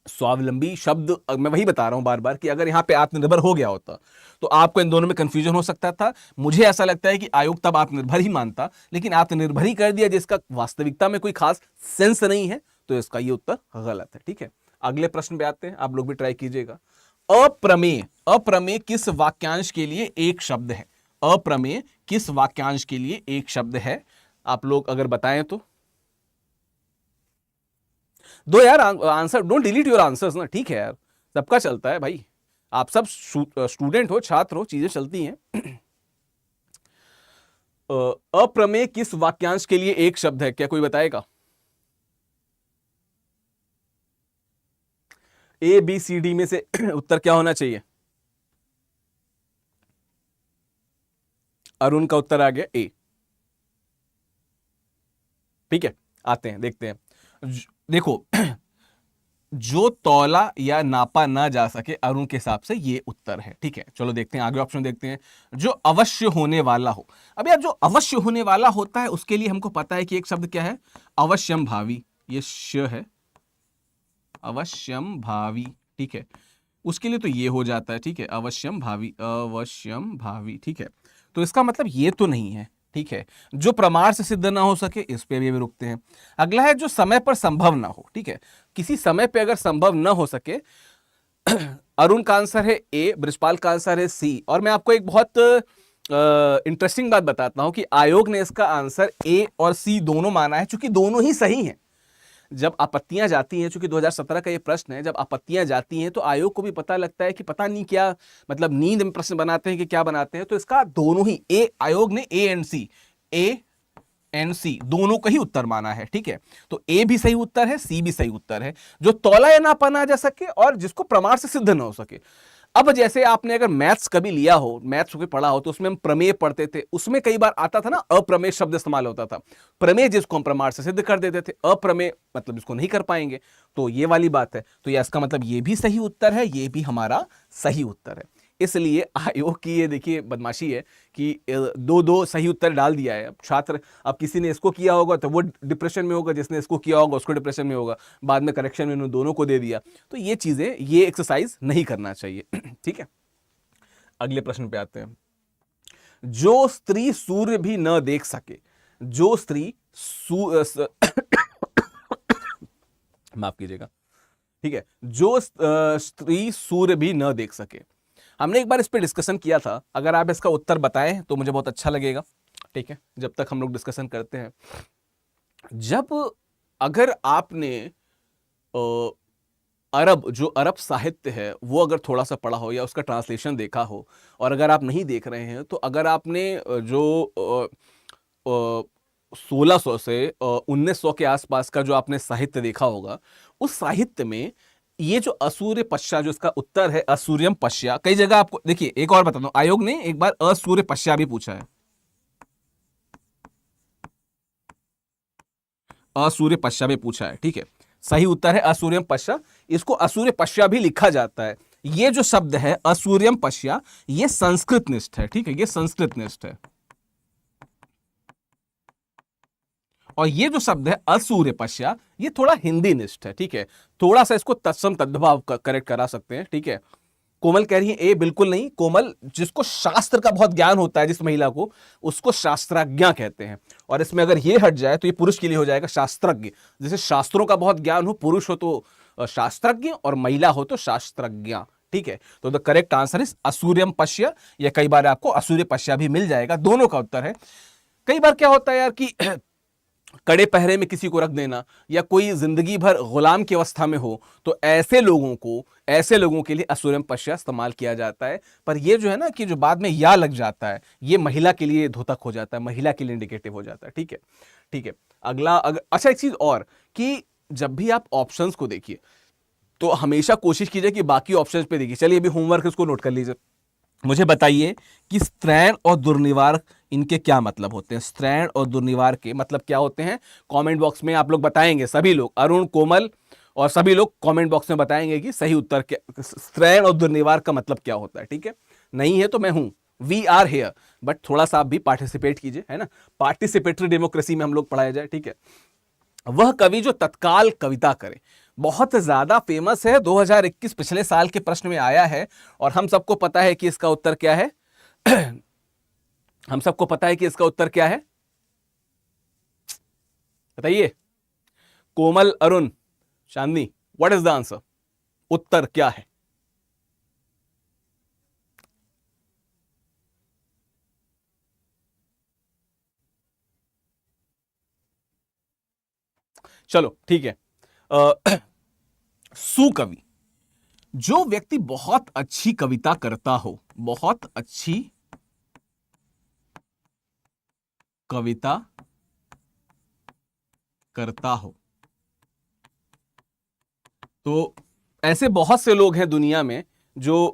स्वावलंबी शब्द मैं वही बता रहा हूं बार बार कि अगर यहां पे आत्मनिर्भर हो गया होता तो आपको इन दोनों में कंफ्यूजन हो सकता था। मुझे ऐसा लगता है कि आयोग तब आत्मनिर्भर ही मानता, लेकिन आत्मनिर्भर ही कर दिया जिसका वास्तविकता में कोई खास सेंस नहीं है, तो इसका ये उत्तर गलत है, ठीक है। अगले प्रश्न पे आते हैं, आप लोग भी ट्राई कीजिएगा। अप्रमेय, अप्रमेय किस वाक्यांश के लिए एक शब्द है? अप्रमेय किस वाक्यांश के लिए एक शब्द है? आप लोग अगर बताएं तो दो यार answer, don't delete your answers ना, ठीक है यार, सबका चलता है भाई, आप सब स्टूडेंट हो, छात्र हो, चीजें चलती हैं। अप्रमेय किस वाक्यांश के लिए एक शब्द है, क्या कोई बताएगा? ए बी सी डी में से उत्तर क्या होना चाहिए? अरुण का उत्तर आ गया ए, ठीक है। आते हैं, देखते हैं। देखो जो तौला या नापा ना जा सके, अरुण के हिसाब से ये उत्तर है। ठीक है, चलो देखते हैं आगे ऑप्शन देखते हैं। जो अवश्य होने वाला हो। अब यार जो अवश्य होने वाला होता है उसके लिए हमको पता है कि एक शब्द क्या है, अवश्यम भावी, ये श है, अवश्यम भावी। ठीक है, उसके लिए तो ये हो जाता है। ठीक है, अवश्यम भावी, अवश्यम भावी। ठीक है, तो इसका मतलब ये तो नहीं है। ठीक है, जो प्रमाण से सिद्ध ना हो सके, इस पे भी रुकते हैं। अगला है जो समय पर संभव ना हो। ठीक है, किसी समय पे अगर संभव ना हो सके, अरुण का आंसर है ए, बृजपाल का आंसर है सी। और मैं आपको एक बहुत इंटरेस्टिंग बात बताता हूं कि आयोग ने इसका आंसर ए और सी दोनों माना है, क्योंकि दोनों ही सही हैं। जब आपत्तियां जाती हैं, चूंकि 2017 का ये प्रश्न है, जब आपत्तियां जाती हैं तो आयोग को भी पता लगता है कि पता नहीं क्या, मतलब नींद में प्रश्न बनाते हैं कि क्या बनाते हैं। तो इसका दोनों ही ए, आयोग ने ए एंड सी दोनों का ही उत्तर माना है। ठीक है, तो ए भी सही उत्तर है, सी भी सही उत्तर है। जो तौला या नापा ना जा सके और जिसको प्रमाण से सिद्ध ना हो सके। अब जैसे आपने अगर मैथ्स कभी लिया हो, मैथ्स को पढ़ा हो, तो उसमें हम प्रमेय पढ़ते थे, उसमें कई बार आता था ना अप्रमेय शब्द इस्तेमाल होता था। प्रमेय जिसको हम प्रमाण से सिद्ध कर देते थे, अप्रमेय मतलब जिसको नहीं कर पाएंगे। तो ये वाली बात है, तो ये इसका मतलब ये भी सही उत्तर है, ये भी हमारा सही उत्तर है। इसलिए आयोग की ये देखिए बदमाशी है कि दो दो सही उत्तर डाल दिया है। अब छात्र, अब किसी ने इसको किया होगा तो वो डिप्रेशन में होगा, जिसने इसको किया होगा उसको डिप्रेशन में होगा, बाद में करेक्शन में दोनों को दे दिया। तो ये चीजें, ये एक्सरसाइज नहीं करना चाहिए। ठीक है, अगले प्रश्न पे आते हैं। जो स्त्री सूर्य भी न देख सके, जो स्त्री माफ कीजिएगा। ठीक है, जो स्त्री सूर्य भी न देख सके। हमने एक बार इस पे डिस्कशन किया था, अगर आप इसका उत्तर बताएं तो मुझे बहुत अच्छा लगेगा। ठीक है, जब तक हम लोग डिस्कशन करते हैं, जब अगर आपने अरब साहित्य है वो अगर थोड़ा सा पढ़ा हो या उसका ट्रांसलेशन देखा हो, और अगर आप नहीं देख रहे हैं तो अगर आपने जो 1600 से 1900 के आसपास का जो आपने साहित्य देखा होगा, उस साहित्य में ये जो असूर्य पश्या, जो इसका उत्तर है असूर्यम पश्या, कई जगह आपको देखिए, एक और बता दूं, आयोग ने एक बार असूर्य पश्या भी पूछा है, असूर्य पश्या भी पूछा है। ठीक है, सही उत्तर है असूर्यम पश्या, इसको असूर्य पश्या भी लिखा जाता है। ये जो शब्द है असूर्यम पश्या, ये संस्कृत निष्ठ है। ठीक है, ये संस्कृत निष्ठ है। और ये जो शब्द है असूर्य पश्या, ये थोड़ा हिंदी निष्ठ है। ठीक है, थोड़ा सा इसको तत्सम तद्भाव करेक्ट करा सकते हैं। ठीक है, कोमल कह रही है ए, बिल्कुल नहीं। कोमल, जिसको शास्त्र का बहुत ज्ञान होता है जिस महिला को, उसको शास्त्रज्ञ कहते हैं। और इसमें अगर ये हट जाए तो ये पुरुष के लिए हो जाएगा शास्त्रज्ञ। जैसे शास्त्रों का बहुत ज्ञान हो, पुरुष हो तो शास्त्रज्ञ और महिला हो तो शास्त्रज्ञ। ठीक है, तो द करेक्ट आंसर इज असूर्यम पश्य, या कई बार आपको असूर्य पश्या भी मिल जाएगा, दोनों का उत्तर है। कई बार क्या होता है यार कि कड़े पहरे में किसी को रख देना, या कोई जिंदगी भर गुलाम की अवस्था में हो, तो ऐसे लोगों के लिए असूर्यम पश्या इस्तेमाल किया जाता है। पर ये जो है ना कि जो बाद में या लग जाता है, ये महिला के लिए धोतक हो जाता है, महिला के लिए इंडिकेटिव हो जाता है। ठीक है, ठीक है। अगला अच्छा, एक चीज और कि जब भी आप ऑप्शंस को देखिए तो हमेशा कोशिश कीजिए कि बाकी ऑप्शंस पे देखिए। चलिए अभी होमवर्क इसको नोट कर लीजिए। मुझे बताइए कि स्त्रैण और दुर्निवार, इनके क्या मतलब होते हैं? स्त्रैण और दुर्निवार के मतलब क्या होते हैं? कमेंट बॉक्स में आप लोग बताएंगे, सभी लोग, अरुण, कोमल और सभी लोग कमेंट बॉक्स में बताएंगे कि सही उत्तर क्या, स्त्रैण और दुर्निवार का मतलब क्या होता है। ठीक है, नहीं है तो मैं हूं, वी आर हेयर, बट थोड़ा सा आप भी पार्टिसिपेट कीजिए, है ना, पार्टिसिपेटरी डेमोक्रेसी में हम लोग पढ़ाया जाए। ठीक है, वह कवि जो तत्काल कविता करे, बहुत ज्यादा फेमस है, 2021 पिछले साल के प्रश्न में आया है, और हम सबको पता है कि इसका उत्तर क्या है। हम सबको पता है कि इसका उत्तर क्या है, बताइए। कोमल, अरुण, चांदनी, व्हाट इज द आंसर? उत्तर क्या है? चलो ठीक है, सुकवि, जो व्यक्ति बहुत अच्छी कविता करता हो, बहुत अच्छी कविता करता हो, तो ऐसे बहुत से लोग हैं दुनिया में जो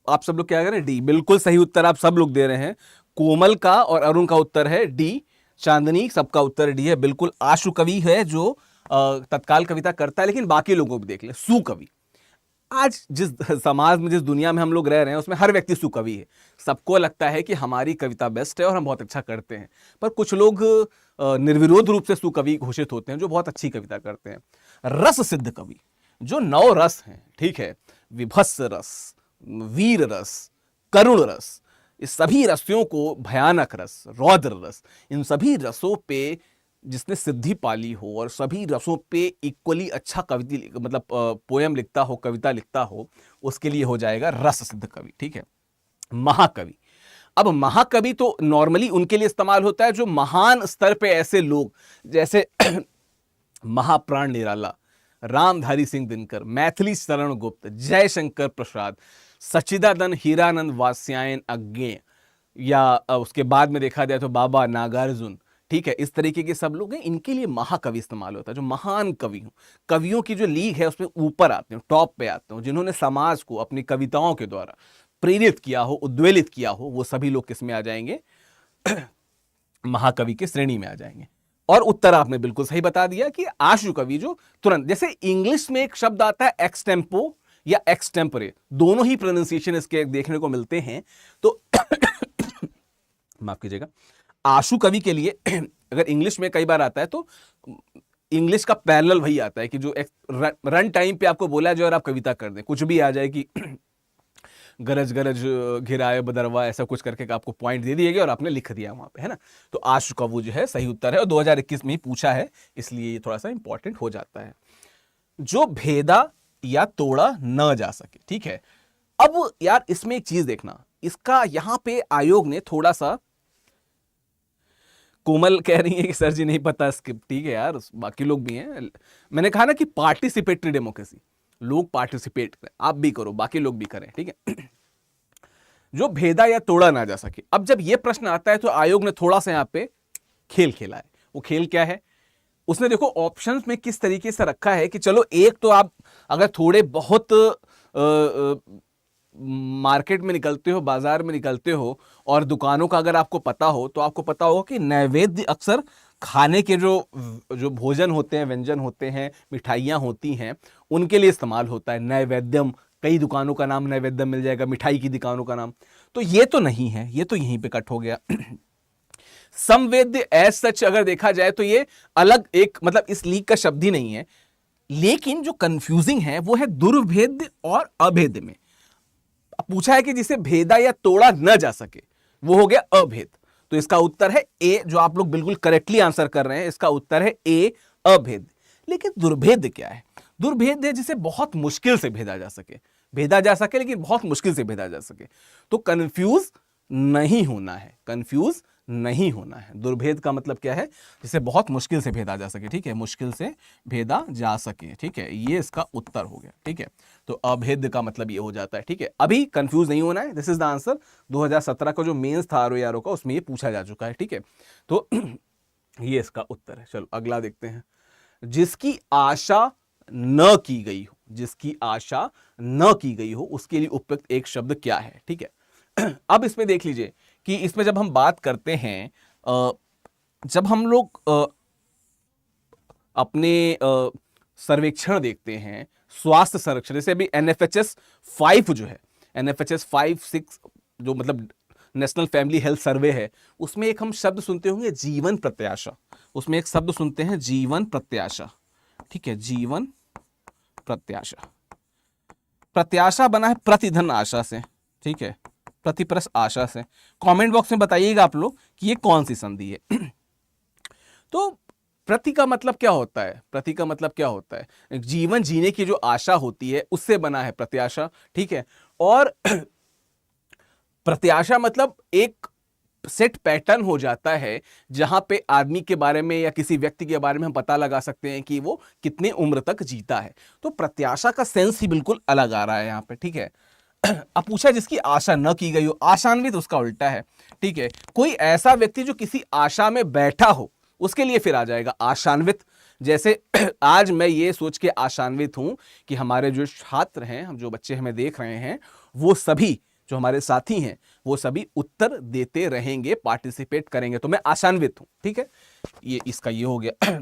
आप सब लोग क्या करें, डी, बिल्कुल सही उत्तर आप सब लोग दे रहे हैं। कोमल का और अरुण का उत्तर है डी, चांदनी सबका उत्तर डी है, बिल्कुल। आशु कवि है जो तत्काल कविता करता है, लेकिन बाकी लोगों को भी देख ले, सुकवि। आज जिस समाज में, जिस दुनिया में हम लोग रह रहे हैं, उसमें हर व्यक्ति सुकवि है। सबको लगता है कि हमारी कविता बेस्ट है और हम बहुत अच्छा करते हैं, पर कुछ लोग निर्विरोध रूप से सुकवि घोषित होते हैं जो बहुत अच्छी कविता करते हैं। रस सिद्ध कवि, जो 9 रस हैं, ठीक है, विभत्स रस, वीर रस, करुण रस, इस सभी रसों को, भयानक रस, रौद्र रस, इन सभी रसों पे जिसने सिद्धि पाली हो और सभी रसों पे इक्वली अच्छा कविता, मतलब पोयम लिखता हो, कविता लिखता हो, उसके लिए हो जाएगा रस सिद्ध कवि, ठीक है। महाकवि, अब महाकवि तो नॉर्मली उनके लिए इस्तेमाल होता है जो महान स्तर पे ऐसे लोग, जैसे महाप्राण निराला, रामधारी सिंह दिनकर, मैथिली शरण गुप्त, जयशंकर प्रसाद, सच्चिदानंद हीरानंद वात्स्यायन अज्ञेय, या उसके बाद में देखा जाए तो बाबा नागार्जुन, ठीक है, इस तरीके के सब लोग हैं, इनके लिए महाकवि इस्तेमाल होता है। जो महान कवि हो, कवियों की जो लीग है उसमें ऊपर आते हो, टॉप पे आते हो, जिन्होंने समाज को अपनी कविताओं के द्वारा प्रेरित किया हो, उद्वेलित किया हो, वो सभी लोग किस में आ जाएंगे? महाकवि के श्रेणी में आ जाएंगे। और उत्तर आपने बिल्कुल सही बता दिया कि आशु कवि, जो तुरंत, जैसे इंग्लिश में एक शब्द आता है एक्सटेम्पो या एक्सटेम्परे, दोनों ही प्रोनाउंसिएशन इसके देखने को मिलते हैं, तो माफ कीजिएगा, आशु कवि के लिए अगर इंग्लिश में कई बार आता है तो इंग्लिश का पैरेलल वही आता है कि जो रन टाइम पे आपको बोला जाए और आप कविता कर दें, कुछ भी आ जाए कि गरज गरज घिराए बदरवा, ऐसा कुछ करके आपको पॉइंट दे दिए गए और आपने लिख दिया वहां पे, है ना। तो आशु कवि जो है सही उत्तर है और 2021 में ही पूछा है, इसलिए ये थोड़ा सा इंपॉर्टेंट हो जाता है। जो भेदा या तोड़ा न जा सके, ठीक है। अब यार इसमें एक चीज देखना, इसका यहां पे आयोग ने थोड़ा सा, कोमल कह रही है कि सर जी नहीं पता स्क्रिप्ट, ठीक है यार, बाकी लोग भी हैं। मैंने कहा ना कि पार्टिसिपेटरी डेमोक्रेसी, लोग पार्टिसिपेट करें, आप भी करो, बाकी लोग भी करें, ठीक है। जो भेदा या तोड़ा ना जा सके, अब जब यह प्रश्न आता है तो आयोग ने थोड़ा सा यहां पे खेल खेला है। वो खेल क्या है? उसने देखो ऑप्शंस में किस तरीके से रखा है कि चलो एक तो आप अगर थोड़े बहुत मार्केट में निकलते हो, बाजार में निकलते हो और दुकानों का अगर आपको पता हो तो आपको पता होगा कि नैवेद्य अक्सर खाने के जो भोजन होते हैं, व्यंजन होते हैं, मिठाइयाँ होती हैं, उनके लिए इस्तेमाल होता है नैवेद्यम। कई दुकानों का नाम नैवेद्यम मिल जाएगा, मिठाई की दुकानों का नाम। तो ये तो नहीं है, ये तो यहीं पे कट हो गया। समवेद्य एज सच अगर देखा जाए तो ये अलग एक, मतलब इस लीग का शब्द ही नहीं है, लेकिन जो कंफ्यूजिंग है वो है दुर्भेद्य और अभेद्य में। पूछा है कि जिसे भेदा या तोड़ा न जा सके, वो हो गया अभेद। तो इसका उत्तर है ए, जो आप लोग बिल्कुल करेक्टली आंसर कर रहे हैं, इसका उत्तर है ए, अभेद। लेकिन दुर्भेद क्या है? दुर्भेद है जिसे बहुत मुश्किल से भेदा जा सके, भेदा जा सके लेकिन बहुत मुश्किल से भेदा जा सके। तो कंफ्यूज नहीं होना है, कंफ्यूज नहीं होना है। दुर्भेद का मतलब क्या है? जिसे बहुत मुश्किल से भेदा जा सके, ठीक है, मुश्किल से भेदा जा सके, ठीक है, ये इसका उत्तर हो गया, ठीक है। तो अभेद का मतलब ये हो जाता है, ठीक है। अभी कंफ्यूज नहीं होना है, दिस इज द आंसर। 2017 का जो मेंस था आरओ का, उसमें ये पूछा जा चुका है, ठीक है। तो ये इसका उत्तर है। चलो अगला देखते हैं। जिसकी आशा न की गई हो, जिसकी आशा न की गई हो, उसके लिए उपयुक्त एक शब्द क्या है, ठीक है। अब इसमें देख लीजिए कि इसमें जब हम बात करते हैं, जब हम लोग अपने सर्वेक्षण देखते हैं, स्वास्थ्य संरक्षण, जैसे अभी NFHS 5 जो है, NFHS 5-6 जो मतलब नेशनल फैमिली हेल्थ सर्वे है, उसमें एक हम शब्द सुनते होंगे जीवन प्रत्याशा। उसमें एक शब्द सुनते हैं जीवन प्रत्याशा, ठीक है, जीवन प्रत्याशा। प्रत्याशा बना है प्रतिधन आशा से, ठीक है, प्रतिप्रस आशा से। कमेंट बॉक्स में बताइएगा आप लोग कि ये कौन सी संधि है। तो प्रति का मतलब क्या होता है? प्रति का मतलब क्या होता है? जीवन जीने की जो आशा होती है उससे बना है प्रत्याशा, ठीक है। और प्रत्याशा मतलब एक सेट पैटर्न हो जाता है जहां पे आदमी के बारे में या किसी व्यक्ति के बारे में हम पता लगा सकते हैं कि वो कितने उम्र तक जीता है। तो प्रत्याशा का सेंस ही बिल्कुल अलग आ रहा है यहां पे, ठीक है। अब पूछा जिसकी आशा न की गई हो, आशान्वित उसका उल्टा है, ठीक है। कोई ऐसा व्यक्ति जो किसी आशा में बैठा हो, उसके लिए फिर आ जाएगा आशान्वित। जैसे आज मैं ये सोच के आशान्वित हूं कि हमारे जो छात्र हैं, हम जो बच्चे हमें देख रहे हैं, वो सभी जो हमारे साथी हैं वो सभी उत्तर देते रहेंगे, पार्टिसिपेट करेंगे, तो मैं आशान्वित हूं, ठीक है। ये इसका ये हो गया।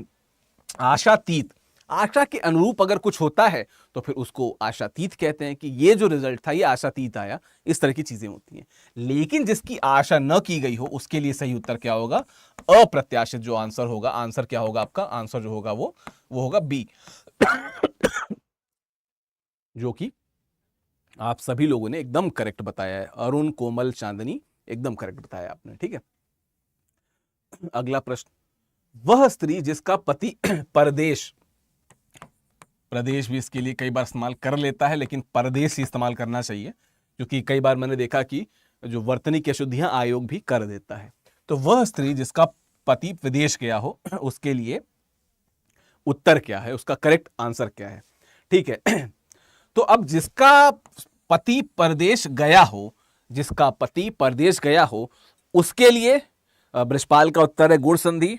आशातीत, आशा के अनुरूप अगर कुछ होता है तो फिर उसको आशातीत कहते हैं कि ये जो रिजल्ट था ये आशातीत आया, इस तरह की चीजें होती हैं। लेकिन जिसकी आशा न की गई हो उसके लिए सही उत्तर क्या होगा? अप्रत्याशित जो आंसर होगा, आंसर क्या होगा आपका? आंसर जो होगा वो होगा बी, जो कि आप सभी लोगों ने एकदम करेक्ट बताया है। अरुण, कोमल, चांदनी, एकदम करेक्ट बताया आपने, ठीक है। अगला प्रश्न, वह स्त्री जिसका पति परदेश, प्रदेश भी इसके लिए कई बार इस्तेमाल कर लेता है, लेकिन परदेश ही इस्तेमाल करना चाहिए, क्योंकि कई बार मैंने देखा कि जो वर्तनी अशुद्धियां आयोग भी कर देता है। तो वह स्त्री जिसका पति विदेश गया हो, उसके लिए उत्तर क्या है, उसका करेक्ट आंसर क्या है? ठीक है। तो अब जिसका पति परदेश गया हो, जिसका पति परदेश गया हो, उसके लिए बृषपाल का उत्तर है गुड़ संधि।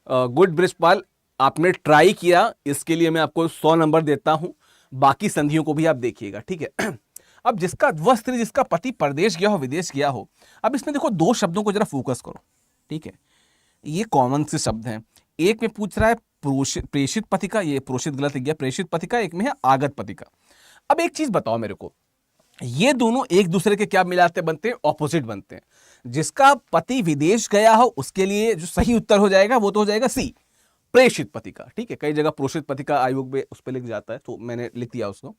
गुड बृषपाल, आपने ट्राई किया, इसके लिए मैं आपको 100 नंबर देता हूं। बाकी संधियों को भी आप देखिएगा, ठीक है। अब जिसका, वह स्त्री जिसका पति परदेश गया हो, विदेश गया हो, अब इसमें देखो 2 शब्दों को जरा फोकस करो, ठीक है। ये कॉमन से शब्द हैं। एक में पूछ रहा है प्रेषित पति का, ये प्रोषित गलत गया, प्रेषित पति का। एक में है आगत पति का। अब एक चीज बताओ मेरे को, ये दोनों एक दूसरे के क्या मिलाते बनते हैं? ऑपोजिट बनते हैं। जिसका पति विदेश गया हो उसके लिए जो सही उत्तर हो जाएगा वो तो हो जाएगा सी, प्रेषित पति का, ठीक है। कई जगह प्रोषित पति का आयोग में उस पर लिख जाता है, तो मैंने लिख दिया उसको,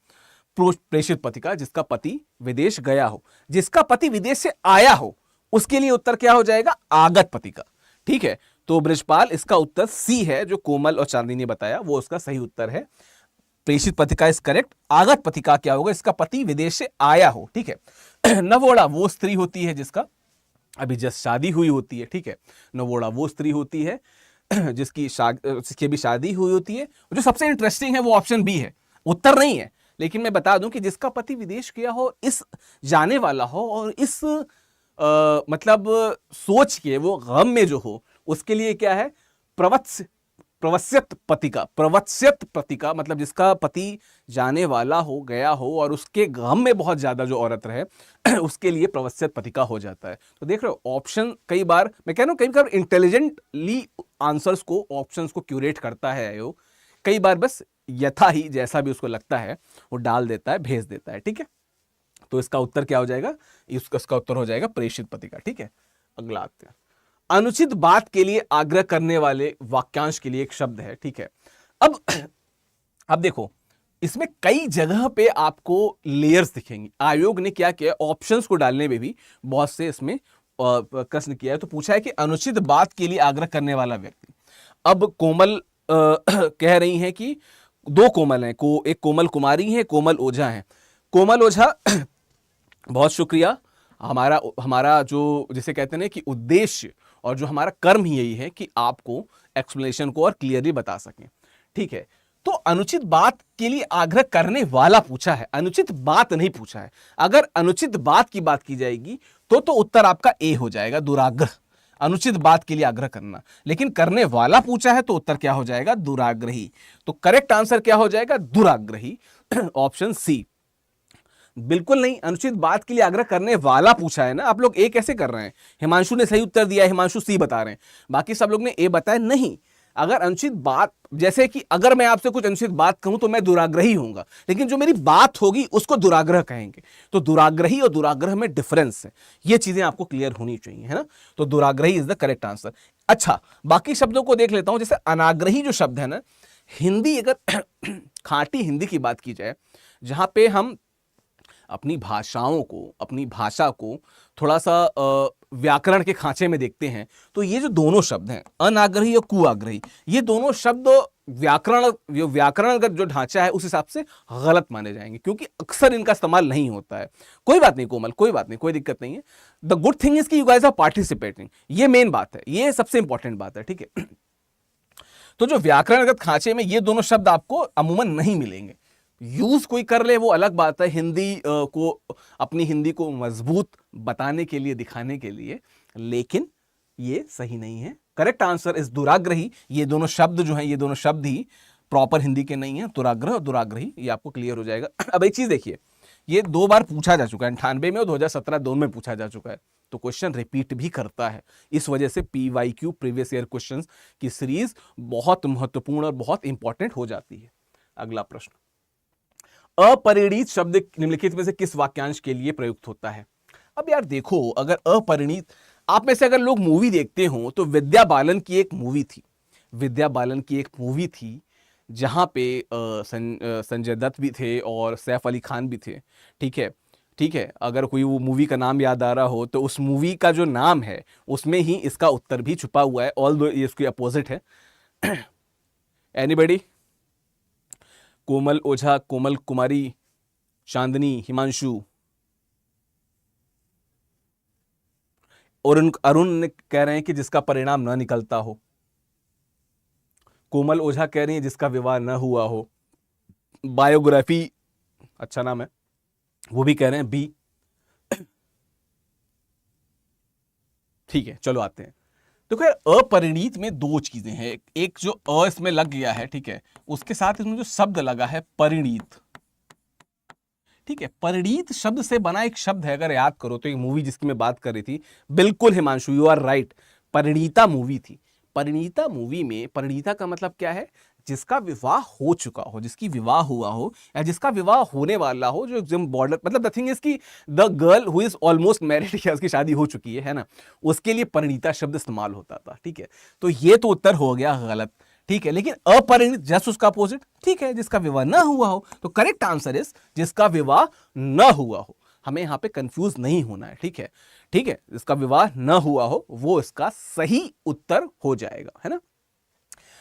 प्रेषित पति का, जिसका पति विदेश गया हो। जिसका पति विदेश से आया हो उसके लिए उत्तर क्या हो जाएगा? आगत पति का, ठीक है। तो बृषपाल, इसका उत्तर सी है, जो कोमल और चांदनी ने बताया वो उसका सही उत्तर है। प्रेषित पति का इज करेक्ट। आगत पति का क्या होगा? इसका पति विदेश से आया हो, ठीक है। नवोड़ा वो स्त्री होती है जिसका अभी जस्ट शादी हुई होती है, ठीक है। नवोड़ा वो स्त्री होती है जिसकी भी शादी हुई होती है। जो सबसे इंटरेस्टिंग है वो ऑप्शन बी है, उत्तर नहीं है, लेकिन मैं बता दूं कि जिसका पति विदेश गया हो, इस जाने वाला हो और इस मतलब सोच के वो गम में जो हो, उसके लिए क्या है? प्रवस्यत पति का, प्रवस्यत पति का मतलब जिसका पति जाने वाला हो, गया हो और उसके गम में बहुत ज्यादा जो औरत रहे, उसके लिए प्रवस्यत पति का हो जाता है। तो देख रहे हो, ऑप्शन कई बार मैं कह रहा हूं, कई बार इंटेलिजेंटली आंसर्स को, ऑप्शंस को क्यूरेट करता है आयोग। कई बार बस यथा ही जैसा भी उसको लगता है वो डाल देता है, भेज देता है, ठीक है। तो इसका उत्तर क्या हो जाएगा? इसका उत्तर हो जाएगा प्रेषित पति का, ठीक है। अगला आते हैं, अनुचित बात के लिए आग्रह करने वाले वाक्यांश के लिए एक शब्द है, ठीक है। अब देखो, इसमें कई जगह पे आपको लेयर्स दिखेंगी। आयोग ने क्या किया, ऑप्शंस को डालने में भी बहुत से इसमें प्रश्न किया है। तो पूछा है कि अनुचित बात के लिए आग्रह करने वाला व्यक्ति। अब कोमल कह रही हैं कि 2 कोमल हैं, एक कोमल कुमारी है, कोमल ओझा है। कोमल ओझा, बहुत शुक्रिया। हमारा जो जिसे कहते हैं कि उद्देश्य और जो हमारा कर्म ही यही है कि आपको एक्सप्लेनेशन को और क्लियरली बता सकें, ठीक है। तो अनुचित बात के लिए आग्रह करने वाला पूछा है, अनुचित बात नहीं पूछा है। अगर अनुचित बात की बात की जाएगी तो उत्तर आपका ए हो जाएगा, दुराग्रह। अनुचित बात के लिए आग्रह करना, लेकिन करने वाला पूछा है तो उत्तर क्या हो जाएगा? दुराग्रही। तो करेक्ट आंसर क्या हो जाएगा? दुराग्रही, ऑप्शन सी। बिल्कुल नहीं, अनुचित बात के लिए आग्रह करने वाला पूछा है ना। आप लोग ए कैसे कर रहे हैं? हिमांशु ने सही उत्तर दिया, हिमांशु सी बता रहे हैं, बाकी सब लोग ने ए बताया नहीं। अगर अनुचित बात, जैसे कि अगर मैं आपसे कुछ अनुचित बात कहूं तो मैं दुराग्रही होऊंगा, लेकिन जो मेरी बात होगी उसको दुराग्रह कहेंगे। तो दुराग्रही और दुराग्रह में डिफरेंस है, ये चीजें आपको क्लियर होनी चाहिए, है ना। तो दुराग्रही इज द करेक्ट आंसर। अच्छा, बाकी शब्दों को देख लेता हूं। जैसे अनाग्रही जो शब्द है ना, हिंदी, अगर खांटी हिंदी की बात की जाए, जहां पे हम अपनी भाषाओं को, अपनी भाषा को थोड़ा सा व्याकरण के खांचे में देखते हैं, तो ये जो दोनों शब्द हैं, अनाग्रही और कुआग्रही, ये दोनों शब्द व्याकरणगत जो ढांचा है उस हिसाब से गलत माने जाएंगे, क्योंकि अक्सर इनका इस्तेमाल नहीं होता है। कोई बात नहीं कोमल, कोई बात नहीं, कोई दिक्कत नहीं है। द गुड थिंग इज कि यू गाइस आर पार्टिसिपेटिंग, ये मेन बात है, ये सबसे इंपॉर्टेंट बात है, ठीक है। तो जो व्याकरणगत खांचे में ये दोनों शब्द आपको अमूमन नहीं मिलेंगे। यूज कोई कर ले वो अलग बात है, हिंदी को, अपनी हिंदी को मजबूत बताने के लिए, दिखाने के लिए, लेकिन ये सही नहीं है। करेक्ट आंसर इज दुराग्रही। ये दोनों शब्द जो हैं, ये दोनों शब्द ही प्रॉपर हिंदी के नहीं है, दुराग्रह और दुराग्रही, ये आपको क्लियर हो जाएगा। अब एक चीज देखिए, ये 2 बार पूछा जा चुका है, 98 में और 2017 दोनों में पूछा जा चुका है, तो क्वेश्चन रिपीट भी करता है। इस वजह से PYQ प्रीवियस ईयर क्वेश्चंस की सीरीज बहुत महत्वपूर्ण और बहुत इंपॉर्टेंट हो जाती है। अगला प्रश्न, अपरिणीत शब्द निम्नलिखित में से किस वाक्यांश के लिए प्रयुक्त होता है? अब यार देखो, अगर अपरिणीत, आप में से अगर लोग मूवी देखते हो तो विद्या बालन की एक मूवी थी जहां पे संजय दत्त भी थे और सैफ अली खान भी थे। ठीक है, अगर कोई वो मूवी का नाम याद आ रहा हो तो उस मूवी का जो नाम है उसमें ही इसका उत्तर भी छुपा हुआ है, ऑल्दो ये इसके अपोजिट है। एनीबडी? कोमल ओझा, कोमल कुमारी, चांदनी, हिमांशु, और अरुण कह रहे हैं कि जिसका परिणाम न निकलता हो। कोमल ओझा कह रही है जिसका विवाह न हुआ हो। बायोग्राफी, अच्छा नाम है, वो भी कह रहे हैं बी। ठीक है, चलो आते हैं। तो खैर अपरिणीत में 2 चीजें हैं, एक जो अ इसमें लग गया है, ठीक है, उसके साथ इसमें जो शब्द लगा है परिणीत। ठीक है, परिणीत शब्द से बना एक शब्द है, अगर याद करो तो एक मूवी जिसकी मैं बात कर रही थी, बिल्कुल Himanshu, you are right, Parineeta movie थी। परिणीता मूवी में परिणीता का मतलब क्या है? जिसका विवाह हो चुका हो, जिसकी विवाह हुआ हो या जिसका विवाह होने वाला हो, जो एकदम बॉर्डर, मतलब द थिंग इज कि the girl who is almost married, या उसकी शादी हो चुकी है ना, उसके लिए परिणीता शब्द इस्तेमाल होता था। ठीक है, तो ये तो उत्तर हो गया गलत। ठीक है, लेकिन अपरिणीत जस्ट उसका अपोजिट, ठीक है, जिसका विवाह ना हुआ हो, तो करेक्ट आंसर इज जिसका विवाह ना हुआ हो। हमें यहां पे कंफ्यूज नहीं होना है। ठीक है, जिसका विवाह न हुआ हो वो इसका सही उत्तर हो जाएगा, है ना।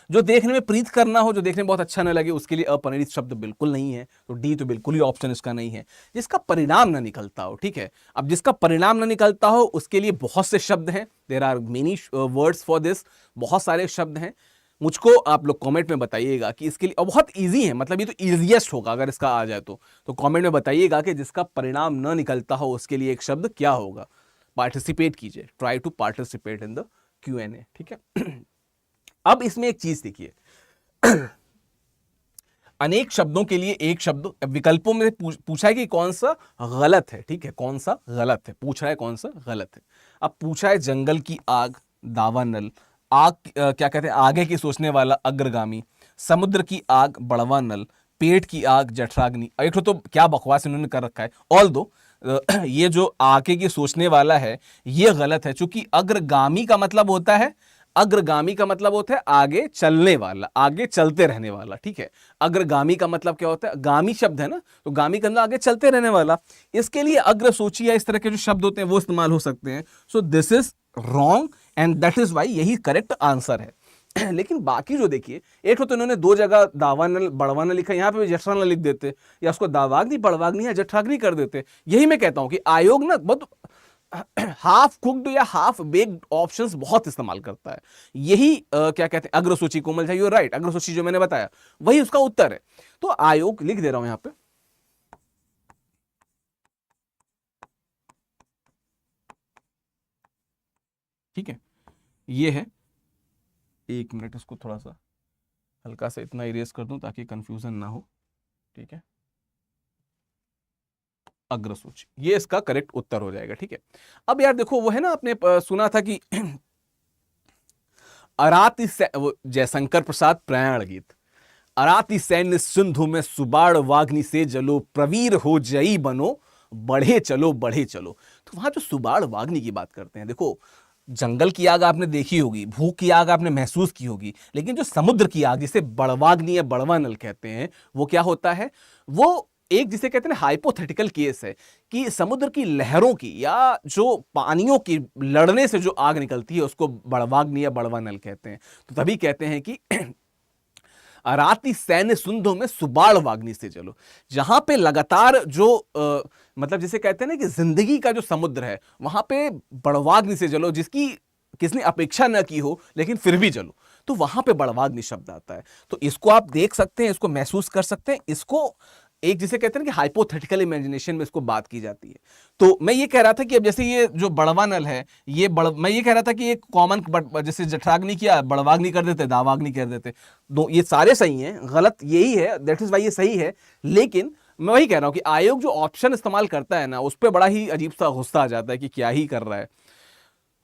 जो देखने में प्रीत करना हो, जो देखने में बहुत अच्छा न लगे, उसके लिए अपरिणीत शब्द बिल्कुल नहीं है, तो डी तो बिल्कुल ही ऑप्शन इसका नहीं है। जिसका परिणाम ना निकलता हो, ठीक है, अब जिसका परिणाम ना निकलता हो उसके लिए बहुत से शब्द हैं, there are many words for this, बहुत सारे शब्द हैं। मुझको आप लोग कमेंट में बताइएगा कि इसके लिए, और बहुत इजी है, मतलब ये तो इजीएस्ट होगा अगर इसका आ जाए तो कमेंट में बताइएगा कि जिसका परिणाम न निकलता हो उसके लिए एक शब्द क्या होगा। पार्टिसिपेट कीजिए, try to participate in the Q&A। ठीक है, अब इसमें एक चीज देखिए, अनेक शब्दों के लिए एक शब्द, विकल्पों में पूछा है कि कौन सा गलत है। ठीक है, कौन सा गलत है, पूछ रहा है कौन सा गलत है। अब पूछा है जंगल की आग दावानल, आग क्या कहते हैं, आगे की सोचने वाला अग्रगामी, समुद्र की आग बड़वा नल, पेट की आग जठराग्नि। एक तो क्या बकवास इन्होंने कर रखा है, ऑल दो ये जो आगे की सोचने वाला है ये गलत है, क्योंकि अग्रगामी का मतलब होता है, अग्रगामी का मतलब होता है आगे चलने वाला, आगे चलते रहने वाला। ठीक है, अग्रगामी का मतलब क्या होता है, गामी शब्द है ना, तो गामी का मतलब आगे चलते रहने वाला। इसके लिए अग्र सोची या इस तरह के जो शब्द होते हैं वो इस्तेमाल हो सकते हैं। So this is wrong and that is why यही करेक्ट आंसर है। लेकिन बाकी जो देखिए, एक तो इन्होंने 2 जगह दावानल बड़वानल लिखा, यहां पे जठरानल लिख देते, या उसको दावाग्नि बड़वाग्नि या जठराग्नि कर देते। यही मैं कहता हूं कि आयोग ना बहुत हाफ कुक्ड या हाफ बेक्ड ऑप्शंस बहुत इस्तेमाल करता है। यही क्या कहते हैं, अग्रसूची, कोमल झा, यू राइट, अग्रसूची जो मैंने बताया वही उसका उत्तर है। तो आयोग लिख दे रहा हूं यहां पे, ठीक है, ये है, 1 मिनट इसको थोड़ा सा हल्का सा इतना इरेज कर दूं ताकि कंफ्यूजन ना हो। ठीक है, अग्रसूची, ये इसका करेक्ट उत्तर हो जाएगा। ठीक है, अब यार देखो, वो है ना, आपने सुना था कि अराती जयशंकर प्रसाद प्रयाण गीत, अराती सैन्य सिंधु में सुबाड़ वाग्नि से जलो, प्रवीर हो जई बनो, बढ़े चलो बढ़े चलो। तो वहां जो सुबाड़ वाग्नि की बात करते हैं, देखो जंगल की आग आपने देखी होगी, भूख की आग आपने महसूस की होगी, लेकिन जो समुद्र की आग जिसे बड़वाग्नि या बड़वानल कहते हैं, वो क्या होता है, वो एक जिसे कहते हैं हाइपोथेटिकल केस है कि समुद्र की लहरों की या जो पानियों की लड़ने से जो आग निकलती है उसको बड़वाग्नि या बड़वानल कहते हैं। तो तभी कहते हैं कि अराती सैन्य सिंधु में सुबाड़ वाग्नि से जलो, जहां पे लगातार जो मतलब जिसे कहते हैं ना कि जिंदगी का जो समुद्र है वहां पे बड़वाग्नि से जलो, जिसकी किसने अपेक्षा न की हो लेकिन फिर भी जलो, तो वहां पे बड़वाग्नि शब्द आता है। तो इसको आप देख सकते हैं, इसको महसूस कर सकते हैं, इसको एक जिसे कहते हैं कि हाइपोथेटिकल इमेजिनेशन में इसको बात की जाती है। तो मैं ये कह रहा था कि अब जैसे ये जो बड़वानल है, ये मैं ये कह रहा था कि एक कॉमन, जैसे जठराग्नि किया बड़वाग्नि कर देते, दावाग्नि कर देते, दो ये सारे सही हैं, गलत यही है, दैट इज वाई ये सही है। लेकिन मैं वही कह रहा हूं कि आयोग जो ऑप्शन इस्तेमाल करता है ना, उस पर बड़ा ही अजीब सा गुस्सा आ जाता है कि क्या ही कर रहा है।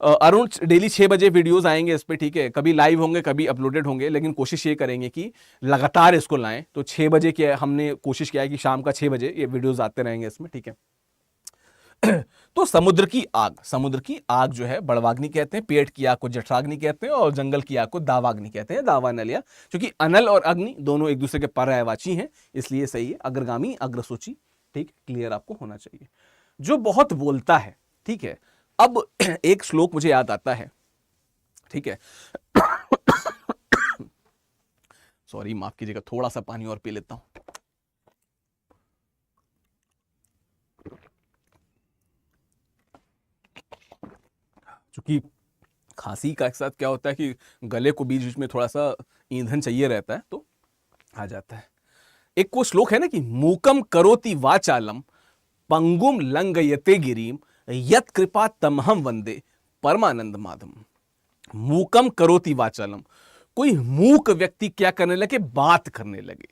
अरुण डेली 6 बजे वीडियोस आएंगे इस पे, ठीक है, कभी लाइव होंगे कभी अपलोडेड होंगे, लेकिन कोशिश ये करेंगे कि लगातार इसको लाएं। तो 6 बजे के हमने कोशिश किया है कि शाम का 6 बजे ये वीडियोस आते रहेंगे इसमें, ठीक है। तो समुद्र की आग जो है बड़वाग्नि कहते हैं, पेट की आग को जठराग्नि कहते हैं और जंगल की आग को दावाग्नि कहते हैं, दावा नलिया, क्योंकि अनल और अग्नि दोनों एक दूसरे के पर्यायवाची हैं, इसलिए सही है, अग्रगामी अग्रसूची, ठीक, क्लियर आपको होना चाहिए। जो बहुत बोलता है, ठीक है। अब एक श्लोक मुझे याद आता है, ठीक है। सॉरी, माफ कीजिएगा, थोड़ा सा पानी और पी लेता हूं। क्योंकि खांसी का एक साथ क्या होता है कि गले को बीच बीच में थोड़ा सा ईंधन चाहिए रहता है, तो आ जाता है। एक वो श्लोक है ना कि मूकम करोति वाचालम पंगुम लंघयते गिरीम यत कृपा तमहम वंदे परमानंद माधम। मूकम करोति वाचालम, कोई मूक व्यक्ति क्या करने लगे, बात करने लगे।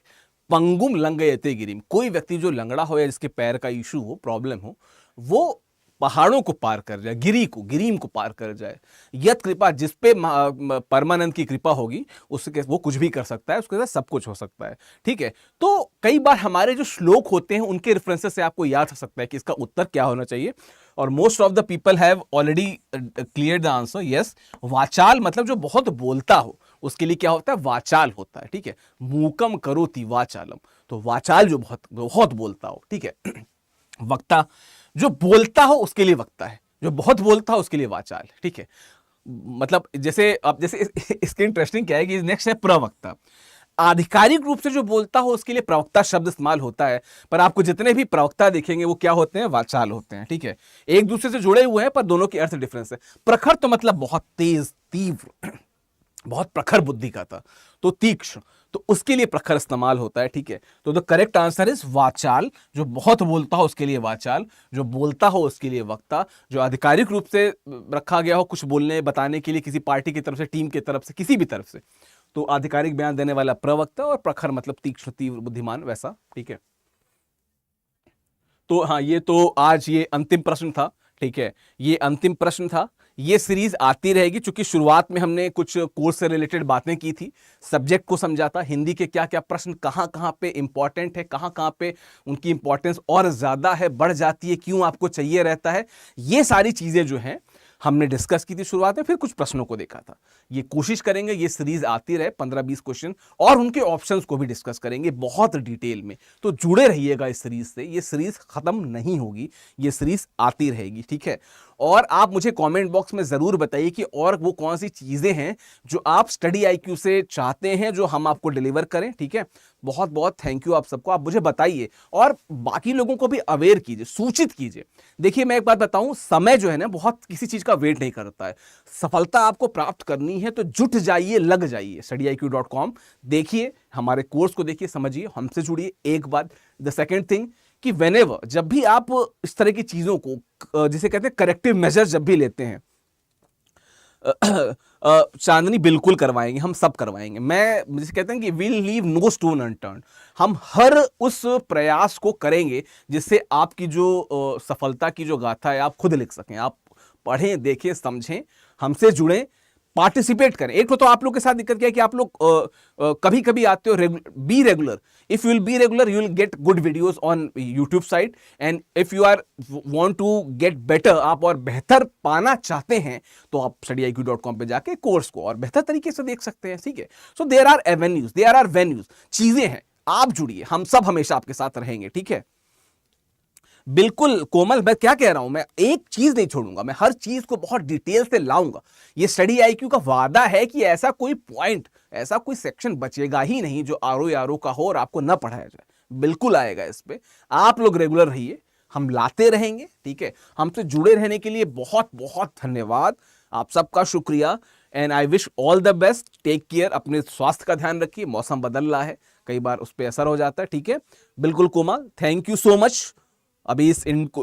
पंगुम लंघयते गिरीम, कोई व्यक्ति जो लंगड़ा हो या जिसके पैर का इशू हो, प्रॉब्लम हो, वो पहाड़ों को पार कर जाए, गिरीम को पार कर जाए। यत कृपा, जिस पे परमानंद की कृपा होगी उसके वो कुछ भी कर सकता है, उसके साथ सब कुछ हो सकता है, ठीक है। तो कई बार हमारे जो श्लोक होते हैं उनके रेफरेंसेस से आपको याद हो सकता है कि इसका उत्तर क्या होना चाहिए, और most of the people have already clear the answer. Yes, वाचाल मतलब जो बहुत बोलता हो, उसके लिए क्या होता है, वाचाल होता है, ठीक है। मूकम करोति वाचालम, तो वाचाल जो बहुत बहुत बोलता हो, ठीक है। वक्ता, जो बोलता हो उसके लिए वक्ता है, जो बहुत बोलता हो उसके लिए वाचाल, ठीक है। मतलब जैसे अब इसके इंटरेस्टिंग क्या है कि नेक्स्ट है प्रवक्ता। आधिकारिक रूप से जो बोलता हो उसके लिए प्रवक्ता शब्द इस्तेमाल होता है, पर आपको जितने भी प्रवक्ता दिखेंगे वो क्या होते हैं, वाचाल होते हैं, ठीक है। एक दूसरे से जुड़े हुए हैं पर दोनों के अर्थ डिफरेंस है। प्रखर तो मतलब बहुत तेज, तीव्र, बहुत प्रखर बुद्धि का था, तो तीक्ष्ण, तो उसके लिए प्रखर इस्तेमाल होता है, ठीक है। तो द करेक्ट आंसर इज वाचाल। जो बहुत बोलता हो उसके लिए वाचाल, जो बोलता हो उसके लिए वक्ता, जो आधिकारिक रूप से रखा गया हो कुछ बोलने बताने के लिए किसी पार्टी की तरफ से, टीम की तरफ से, किसी भी तरफ से, तो आधिकारिक बयान देने वाला प्रवक्ता, और प्रखर मतलब तीक्ष्ण, तीव्र, बुद्धिमान, वैसा, ठीक है। तो हाँ, ये तो आज ये अंतिम प्रश्न था, ठीक है, ये अंतिम प्रश्न था। ये सीरीज आती रहेगी, क्योंकि शुरुआत में हमने कुछ कोर्स से रिलेटेड बातें की थी, सब्जेक्ट को समझा था, हिंदी के क्या क्या प्रश्न कहाँ कहाँ पे इंपॉर्टेंट है, कहाँ कहाँ पे उनकी इंपॉर्टेंस और ज्यादा है, बढ़ जाती है, क्यों आपको चाहिए रहता है, ये सारी चीजें जो हैं हमने डिस्कस की थी शुरुआत में, फिर कुछ प्रश्नों को देखा था। ये कोशिश करेंगे ये सीरीज आती रहे, 15-20 क्वेश्चन और उनके ऑप्शंस को भी डिस्कस करेंगे बहुत डिटेल में। तो जुड़े रहिएगा इस सीरीज से, ये सीरीज खत्म नहीं होगी, ये सीरीज आती रहेगी, ठीक है। और आप मुझे कमेंट बॉक्स में जरूर बताइए कि और वो कौन सी चीजें हैं जो आप स्टडी आईक्यू से चाहते हैं जो हम आपको डिलीवर करें, ठीक है। बहुत बहुत थैंक यू आप सबको, आप मुझे बताइए और बाकी लोगों को भी अवेयर कीजिए, सूचित कीजिए। देखिए मैं एक बात बताऊं, समय जो है ना बहुत किसी चीज का वेट नहीं करता है। सफलता आपको प्राप्त करनी है तो जुट जाइए, लग जाइए। studiiq.com देखिए, हमारे कोर्स को देखिए, समझिए, हमसे जुड़िए। एक बात, द सेकेंड थिंग कि व्हेनेवर, जब भी आप इस तरह की चीजों को जिसे कहते हैं करेक्टिव मेजर जब भी लेते हैं, चांदनी बिल्कुल करवाएंगे, हम सब करवाएंगे। मैं जिसे कहते हैं कि will leave no stone unturned, हम हर उस प्रयास को करेंगे जिससे आपकी जो सफलता की जो गाथा है आप खुद लिख सकें। आप पढ़ें, देखें, समझें, हमसे जुड़ें, पार्टिसिपेट करें। एक तो आप लोग के साथ दिक्कत क्या है कि आप लोग कभी कभी आते हो, be regular. If you will be regular you will get good videos on YouTube site, and if you are want to get better, आप और बेहतर पाना चाहते हैं तो आप studiiq.com पे जाके कोर्स को और बेहतर तरीके से देख सकते हैं, ठीक है। So there are avenues, there are venues, चीजें हैं, आप जुड़िए, हम सब हमेशा आपके साथ रहेंगे, ठीक है। बिल्कुल कोमल, मैं क्या कह रहा हूं, मैं एक चीज नहीं छोड़ूंगा, मैं हर चीज को बहुत डिटेल से लाऊंगा। ये स्टडी आईक्यू का वादा है कि ऐसा कोई पॉइंट, ऐसा कोई सेक्शन बचेगा ही नहीं जो आरओ का हो और आपको ना पढ़ाया जाए। बिल्कुल आएगा इस पे, आप लोग रेगुलर रहिए, हम लाते रहेंगे, ठीक है। हमसे जुड़े रहने के लिए बहुत बहुत धन्यवाद, आप सबका शुक्रिया, and I wish all the best. Take care, अपने स्वास्थ्य का ध्यान रखिए, मौसम बदल रहा है, कई बार उस पर असर हो जाता है, ठीक है। बिल्कुल कोमल, थैंक यू सो मच। अभी इस इनको